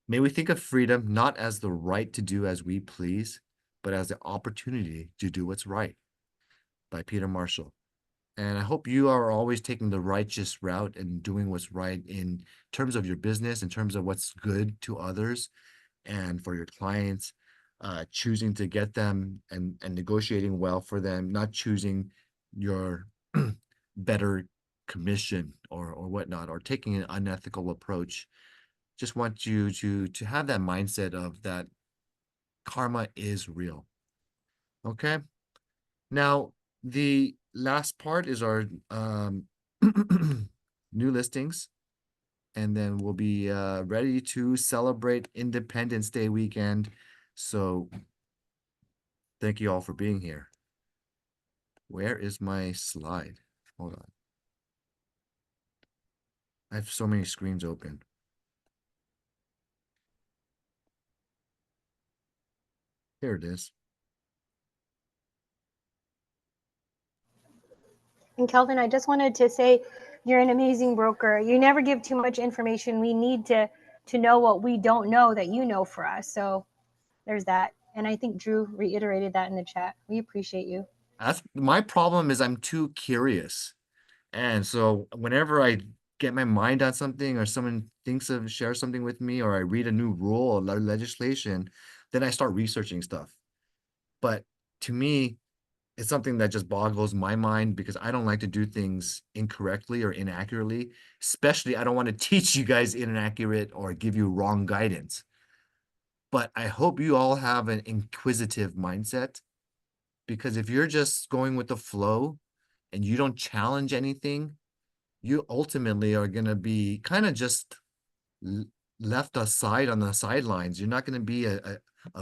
May we think of freedom not as the right to do as we please, but as the opportunity to do what's right, by Peter Marshall. And I hope you are always taking the righteous route and doing what's right in terms of your business, in terms of what's good to others and for your clients, choosing to get them and negotiating well for them, not choosing your better commission or whatnot, or taking an unethical approach. Just want you to have that mindset of that karma is real. Okay. Now, the last part is our new listings. And then we'll be ready to celebrate Independence Day weekend. So thank you all for being here. Where is my slide? Hold on. I have so many screens open. Here it is. And Kelvin, I just wanted to say you're an amazing broker. You never give too much information. We need to know what we don't know that you know for us. So there's that. And I think Drew reiterated that in the chat. We appreciate you. That's my problem is I'm too curious. And so whenever I get my mind on something or someone shares something with me, or I read a new rule or legislation, then I start researching stuff. But to me, it's something that just boggles my mind because I don't like to do things incorrectly or inaccurately. Especially, I don't want to teach you guys inaccurate or give you wrong guidance. But I hope you all have an inquisitive mindset, because if you're just going with the flow and you don't challenge anything, you ultimately are going to be kind of just left aside on the sidelines. You're not going to be a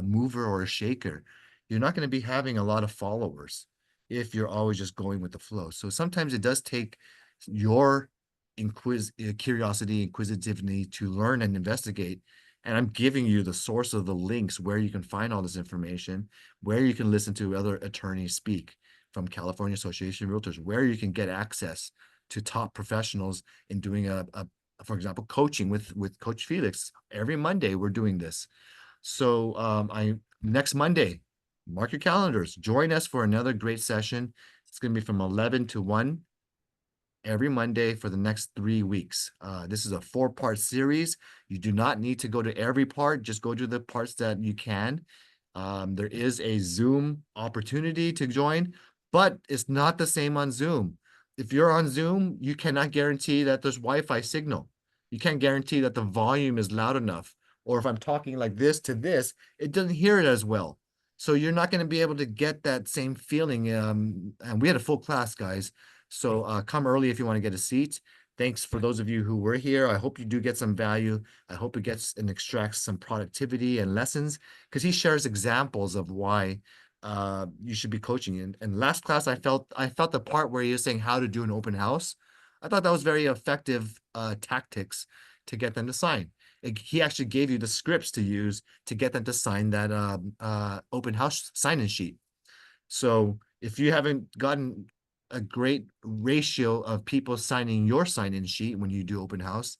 mover or a shaker. You're not going to be having a lot of followers if you're always just going with the flow. So sometimes it does take your curiosity, inquisitivity to learn and investigate. And I'm giving you the source of the links where you can find all this information, where you can listen to other attorneys speak from California Association of Realtors, where you can get access to top professionals in doing for example, coaching with Coach Felix. Every Monday we're doing this. So next Monday, mark your calendars. Join us for another great session. It's going to be from 11 to 1 every Monday for the next 3 weeks. This is a 4-part series. You do not need to go to every part. Just go to the parts that you can. There is a Zoom opportunity to join, but it's not the same on Zoom. If you're on Zoom, you cannot guarantee that there's Wi-Fi signal. You can't guarantee that the volume is loud enough. Or if I'm talking like this to this, it doesn't hear it as well. So you're not going to be able to get that same feeling. And we had a full class, guys. So come early if you want to get a seat. Thanks for those of you who were here. I hope you do get some value. I hope it gets and extracts some productivity and lessons, because he shares examples of why you should be coaching. And last class, I felt the part where he was saying how to do an open house. I thought that was very effective tactics to get them to sign. He actually gave you the scripts to use to get them to sign that open house sign-in sheet. So if you haven't gotten a great ratio of people signing your sign-in sheet when you do open house,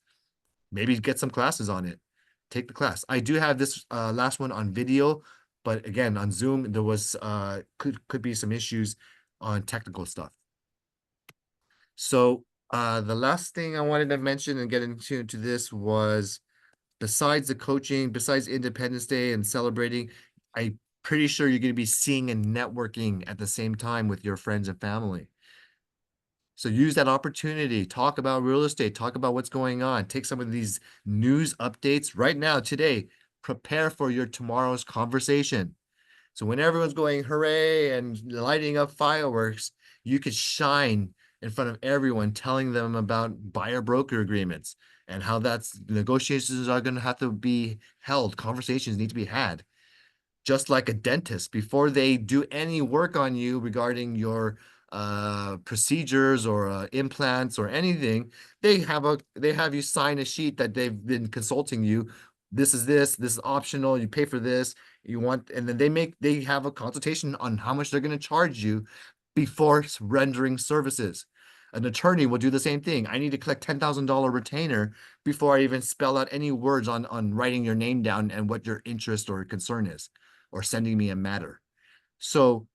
maybe get some classes on it. Take the class. I do have this last one on video, but again, on Zoom, there was could be some issues on technical stuff. So the last thing I wanted to mention and get into this was, besides the coaching, besides Independence Day and celebrating, I'm pretty sure you're going to be seeing and networking at the same time with your friends and family. So use that opportunity, talk about real estate, talk about what's going on, take some of these news updates right now, today, prepare for your tomorrow's conversation. So when everyone's going hooray and lighting up fireworks, you could shine in front of everyone, telling them about buyer broker agreements and how that's negotiations are going to have to be held. Conversations need to be had. Just like a dentist, before they do any work on you regarding your procedures or implants or anything, they have you sign a sheet that they've been consulting you. This is optional. You pay for this. You want, and then they have a consultation on how much they're going to charge you before rendering services. An attorney will do the same thing. I need to collect $10,000 retainer before I even spell out any words on writing your name down and what your interest or concern is, or sending me a matter. So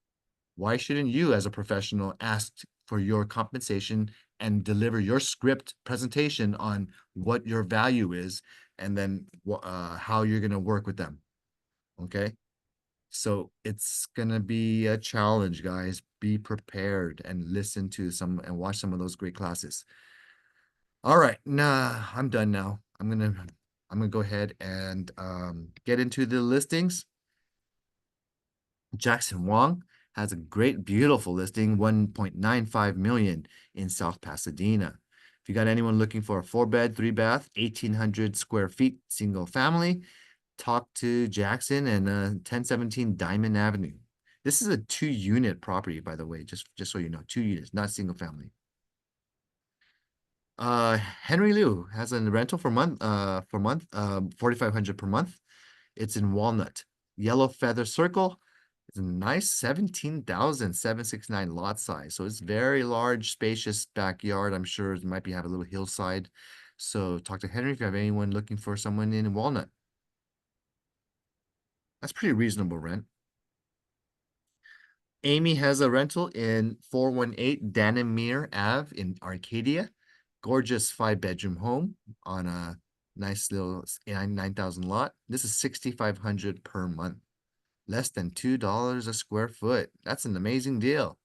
why shouldn't you, as a professional, ask for your compensation and deliver your script presentation on what your value is, and then how you're going to work with them? Okay. So it's going to be a challenge, guys. Be prepared and listen to some and watch some of those great classes. All right. Nah, I'm done now. I'm going to go ahead and get into the listings. Jackson Wong has a great, beautiful listing, 1.95 million in South Pasadena. If you got anyone looking for a 4-bed, 3-bath, 1,800 square feet, single family, talk to Jackson and 1017 Diamond Avenue. This is a 2-unit property, by the way, just so you know, 2 units, not single family. Henry Liu has a rental for month 4,500 per month. It's in Walnut. Yellow Feather Circle. It's a nice 17,769 lot size. So it's very large, spacious backyard. I'm sure it might have a little hillside. So talk to Henry if you have anyone looking for someone in Walnut. That's pretty reasonable rent. Amy has a rental in 418 Dannemere Ave in Arcadia. Gorgeous 5-bedroom home on a nice little 9,000 lot. This is 6,500 per month. Less than $2 a square foot. That's an amazing deal.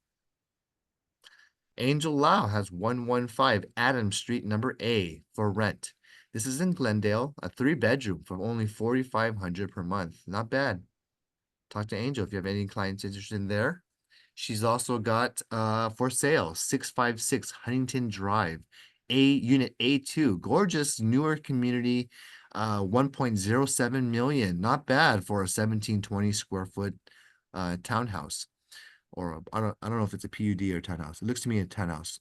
Angel Lau has 115 Adams Street, number A, for rent. This is in Glendale, a 3-bedroom for only $4,500 per month. Not bad. Talk to Angel if you have any clients interested in there. She's also got for sale 656 Huntington Drive, unit A2, gorgeous newer community, 1.07 million. Not bad for a 1720 square foot townhouse, or I don't know if it's a PUD or townhouse. It looks to me a townhouse.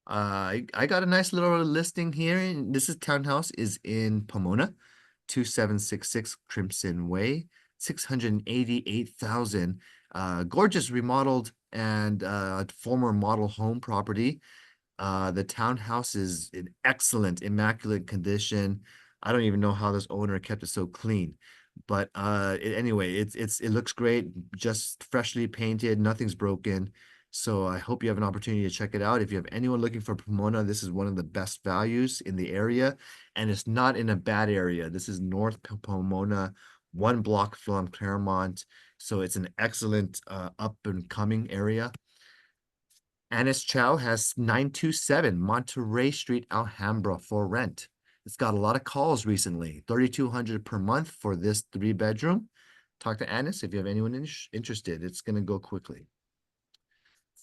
I got a nice little listing here. This is townhouse is in Pomona, 2766 Crimson Way, 688,000. Gorgeous remodeled and former model home property. The townhouse is in excellent, immaculate condition. I don't even know how this owner kept it so clean. But anyway, it looks great, just freshly painted, nothing's broken. So I hope you have an opportunity to check it out. If you have anyone looking for Pomona, this is one of the best values in the area, and it's not in a bad area. This is North Pomona, 1 block from Claremont. So it's an excellent up and coming area. Anis Chow has 927 Monterey Street, Alhambra for rent. It's got a lot of calls recently, 3,200 per month for this 3-bedroom. Talk to Anis if you have anyone interested. It's going to go quickly.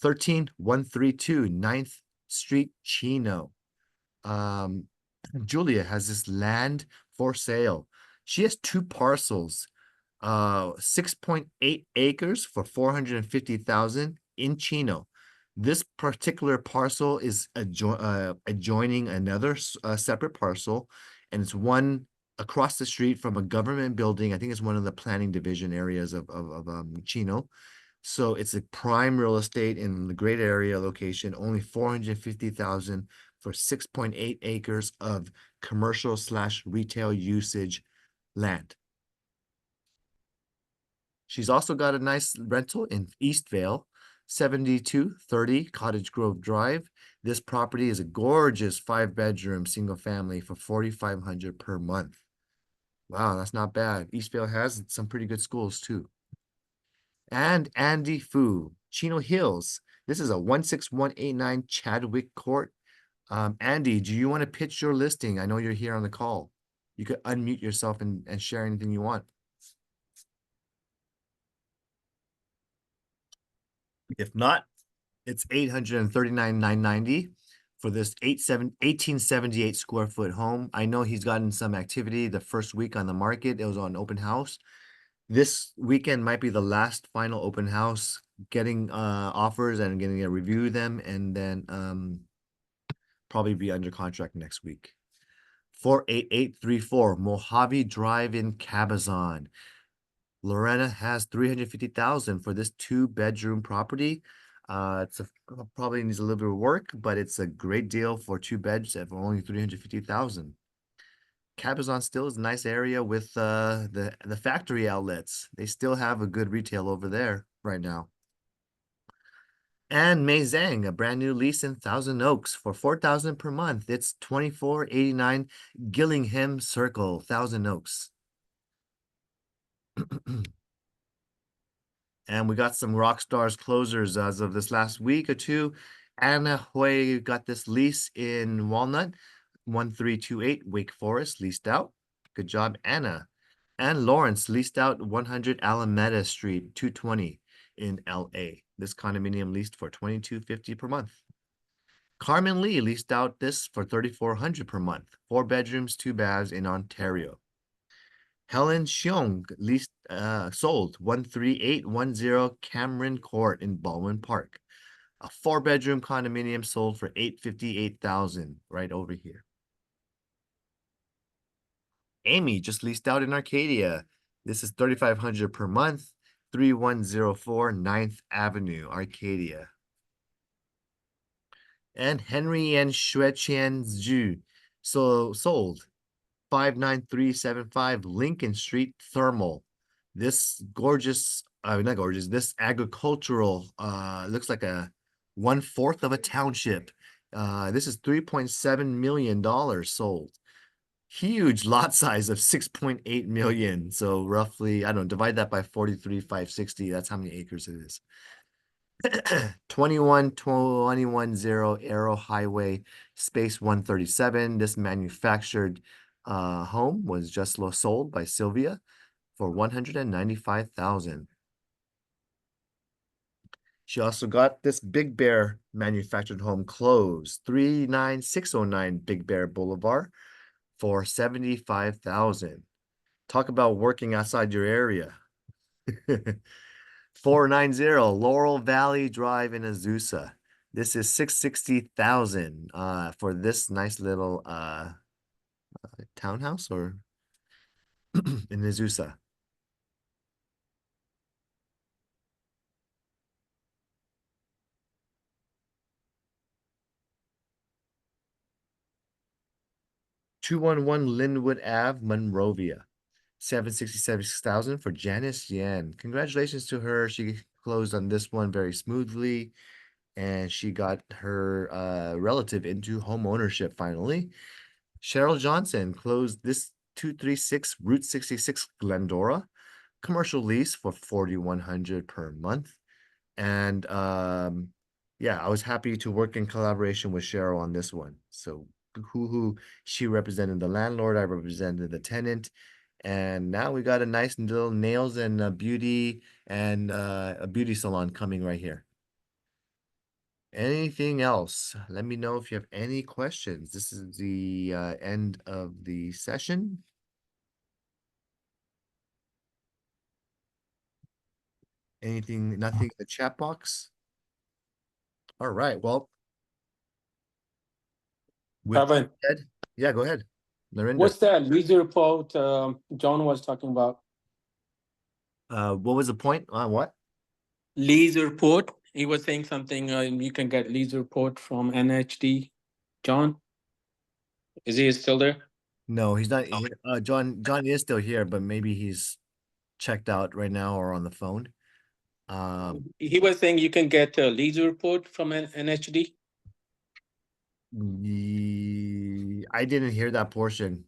13132 9th Street, Chino. Julia has this land for sale. She has 2 parcels, 6.8 acres for 450,000 in Chino. This particular parcel is adjoining another separate parcel, and it's one across the street from a government building. I think it's one of the planning division areas of Chino. So it's a prime real estate in the great area location, only 450,000 for 6.8 acres of commercial/retail usage land. She's also got a nice rental in Eastvale, 7230 Cottage Grove Drive. This property is a gorgeous 5-bedroom single family for 4,500 per month. Wow, that's not bad. Eastvale has some pretty good schools too. And Andy Fu, Chino Hills. This is a 16189 Chadwick Court. Andy, do you want to pitch your listing? I know you're here on the call. You could unmute yourself and share anything you want. If not, it's 839,990 for this 1878 square foot home. I know he's gotten some activity the first week on the market. It was on open house. This weekend might be the last final open house, getting offers and getting to review them, and then probably be under contract next week. 48834 Mojave Drive in Cabazon. Lorena has 350,000 for this 2-bedroom property. It's probably needs a little bit of work, but it's a great deal for 2 beds at only 350,000. Cabazon still is a nice area with the factory outlets. They still have a good retail over there right now. And Mei Zhang, a brand new lease in Thousand Oaks for 4,000 per month. It's 2489 Gillingham Circle, Thousand Oaks. And we got some rock stars closers as of this last week or two. Anna Hui got this lease in Walnut, 1328 Wake Forest, leased out. Good job, Anna. And Lawrence leased out 100 Alameda Street, 220 in LA. This condominium leased for $2,250 per month. Carmen Lee leased out this for $3,400 per month. 4 bedrooms, 2 baths in Ontario. Helen Xiong leased sold 13810 Cameron Court in Baldwin Park. A 4-bedroom condominium sold for $858,000 right over here. Amy just leased out in Arcadia. This is $3,500 per month, 3104 9th Avenue, Arcadia. And Henry and Xueqian Zhu sold 59375 Lincoln Street Thermal. This gorgeous, not gorgeous, this agricultural, looks like a 1/4 of a township. This is $3.7 million sold. Huge lot size of 6.8 million. So roughly, I don't know, divide that by 43,560. That's how many acres it is. 21210 Arrow Highway, Space 137. This manufactured home was just sold by Sylvia for 195,000. She also got this Big Bear manufactured home closed, 39609 Big Bear Boulevard for 75,000. Talk about working outside your area. 490 Laurel Valley Drive in Azusa. This is 660,000 for this nice little townhouse or in Azusa. 211 Linwood Ave, Monrovia. 767,000 for Janice Yan. Congratulations to her. She closed on this one very smoothly, and she got her relative into home ownership finally. Cheryl Johnson closed this 236 Route 66 Glendora commercial lease for 4,100 per month. And yeah, I was happy to work in collaboration with Cheryl on this one. So who she represented the landlord, I represented the tenant. And now we got a nice little nails and a beauty salon coming right here. Anything else? Let me know if you have any questions. This is the end of the session. Anything, nothing in the chat box? All right, well. With that Kevin, said, yeah, go ahead. Narinder. what's that lease report John was talking about? What was the point on what? Lease report. He was saying something. You can get lease report from NHD. John, is he still there? No, he's not here. John is still here, but maybe he's checked out right now or on the phone. He was saying you can get a lease report from NHD. I didn't hear that portion.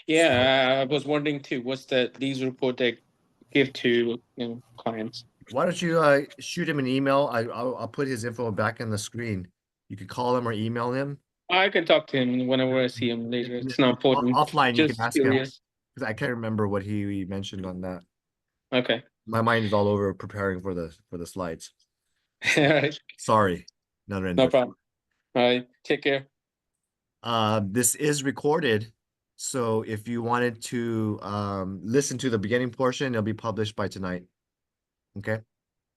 Yeah, I was wondering too. What's the lease report they give to clients? Why don't you shoot him an email? I'll put his info back on the screen. You could call him or email him. I can talk to him whenever I see him later. It's not important. Offline, you can Just ask him curious. because I can't remember what he mentioned on that. Okay. My mind is all over preparing for the slides. All right. Sorry, No problem. All right. Take care. This is recorded, so if you wanted to listen to the beginning portion, it'll be published by tonight. Okay,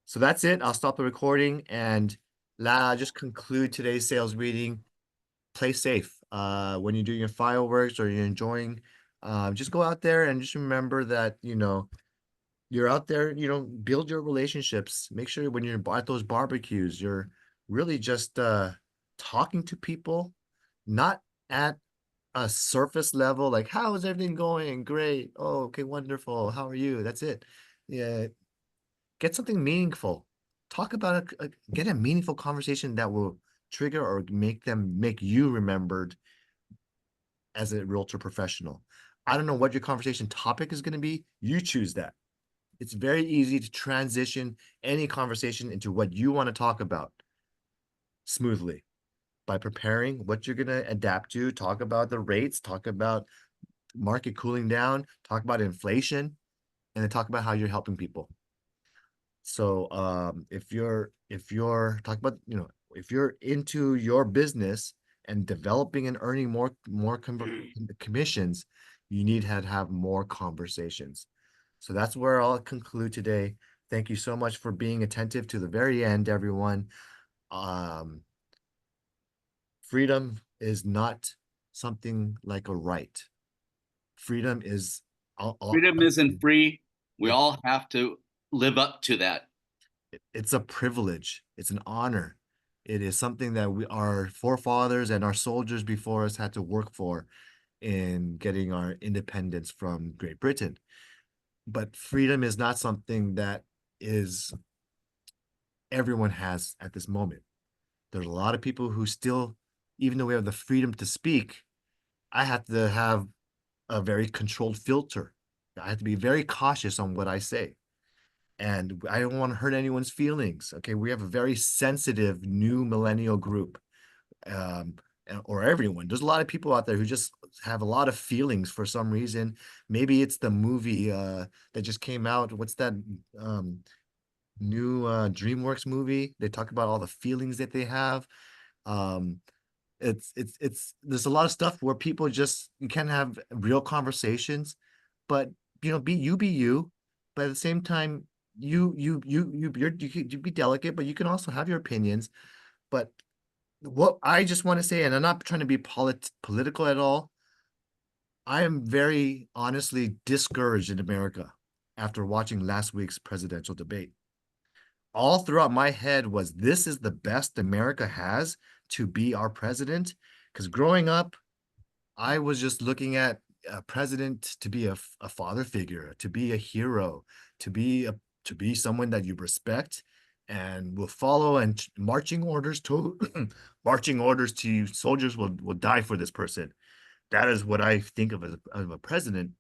so that's it. I'll stop the recording and just conclude today's sales reading. Play safe. When you're doing your fireworks or you're enjoying, just go out there and just remember that you're out there. Build your relationships. Make sure when you're at those barbecues, you're really just talking to people, not at a surface level, like, how is everything going? Great. Oh, okay, wonderful. How are you? That's it. Yeah. Get something meaningful. Talk about get a meaningful conversation that will trigger or make you remembered as a realtor professional. I don't know what your conversation topic is going to be. You choose that. It's very easy to transition any conversation into what you want to talk about smoothly by preparing what you're going to adapt to, talk about the rates, talk about market cooling down, talk about inflation, and then talk about how you're helping people. So if you're talking about, if you're into your business and developing and earning more commissions, you need to have more conversations. So that's where I'll conclude today. Thank you so much for being attentive to the very end, everyone. Freedom is not something like a right. Freedom is Freedom isn't free. We all have to live up to that. It's a privilege. It's an honor. It is something that our forefathers and our soldiers before us had to work for in getting our independence from Great Britain. But freedom is not something that everyone has at this moment. There's a lot of people who still, even though we have the freedom to speak, I have to have a very controlled filter. I have to be very cautious on what I say. And I don't want to hurt anyone's feelings. Okay, we have a very sensitive new millennial group, or everyone. There's a lot of people out there who just have a lot of feelings for some reason. Maybe it's the movie that just came out. What's that new DreamWorks movie? They talk about all the feelings that they have. It's there's a lot of stuff where people you can't have real conversations, but be you, but at the same time you be delicate, but you can also have your opinions. But what I just want to say, and I'm not trying to be political at all, I am very honestly discouraged in America after watching last week's presidential debate. All throughout my head was, this is the best America has to be our president. Because growing up, I was just looking at a president to be a father figure, to be a hero, to be someone that you respect and will follow, and marching orders to marching orders to you. Soldiers will die for this person. That is what I think of a president.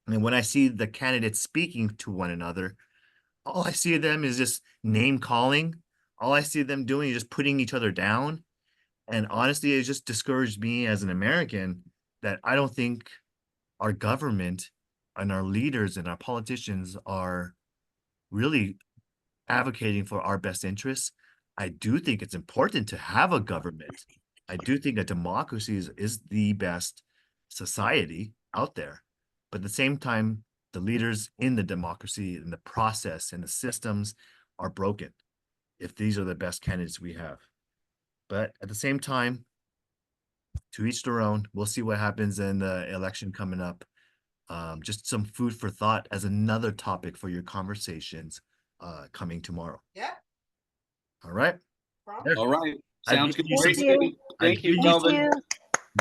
And when I see the candidates speaking to one another, all I see of them is just name calling. All I see them doing is just putting each other down. And honestly, it just discouraged me as an American that I don't think our government and our leaders and our politicians are really advocating for our best interests. I do think it's important to have a government. I do think a democracy is the best society out there. But at the same time, the leaders in the democracy and the process and the systems are broken if these are the best candidates we have. But at the same time, to each their own. We'll see what happens in the election coming up. Just some food for thought as another topic for your conversations coming tomorrow. Yeah. All right. Problem. All right. I've Sounds good. given you Great some- meeting. Thank I've you, given you Kelvin. Thank you.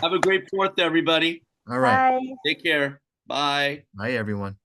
Have a great 4th, everybody. All right. Bye. Take care. Bye. Bye, everyone.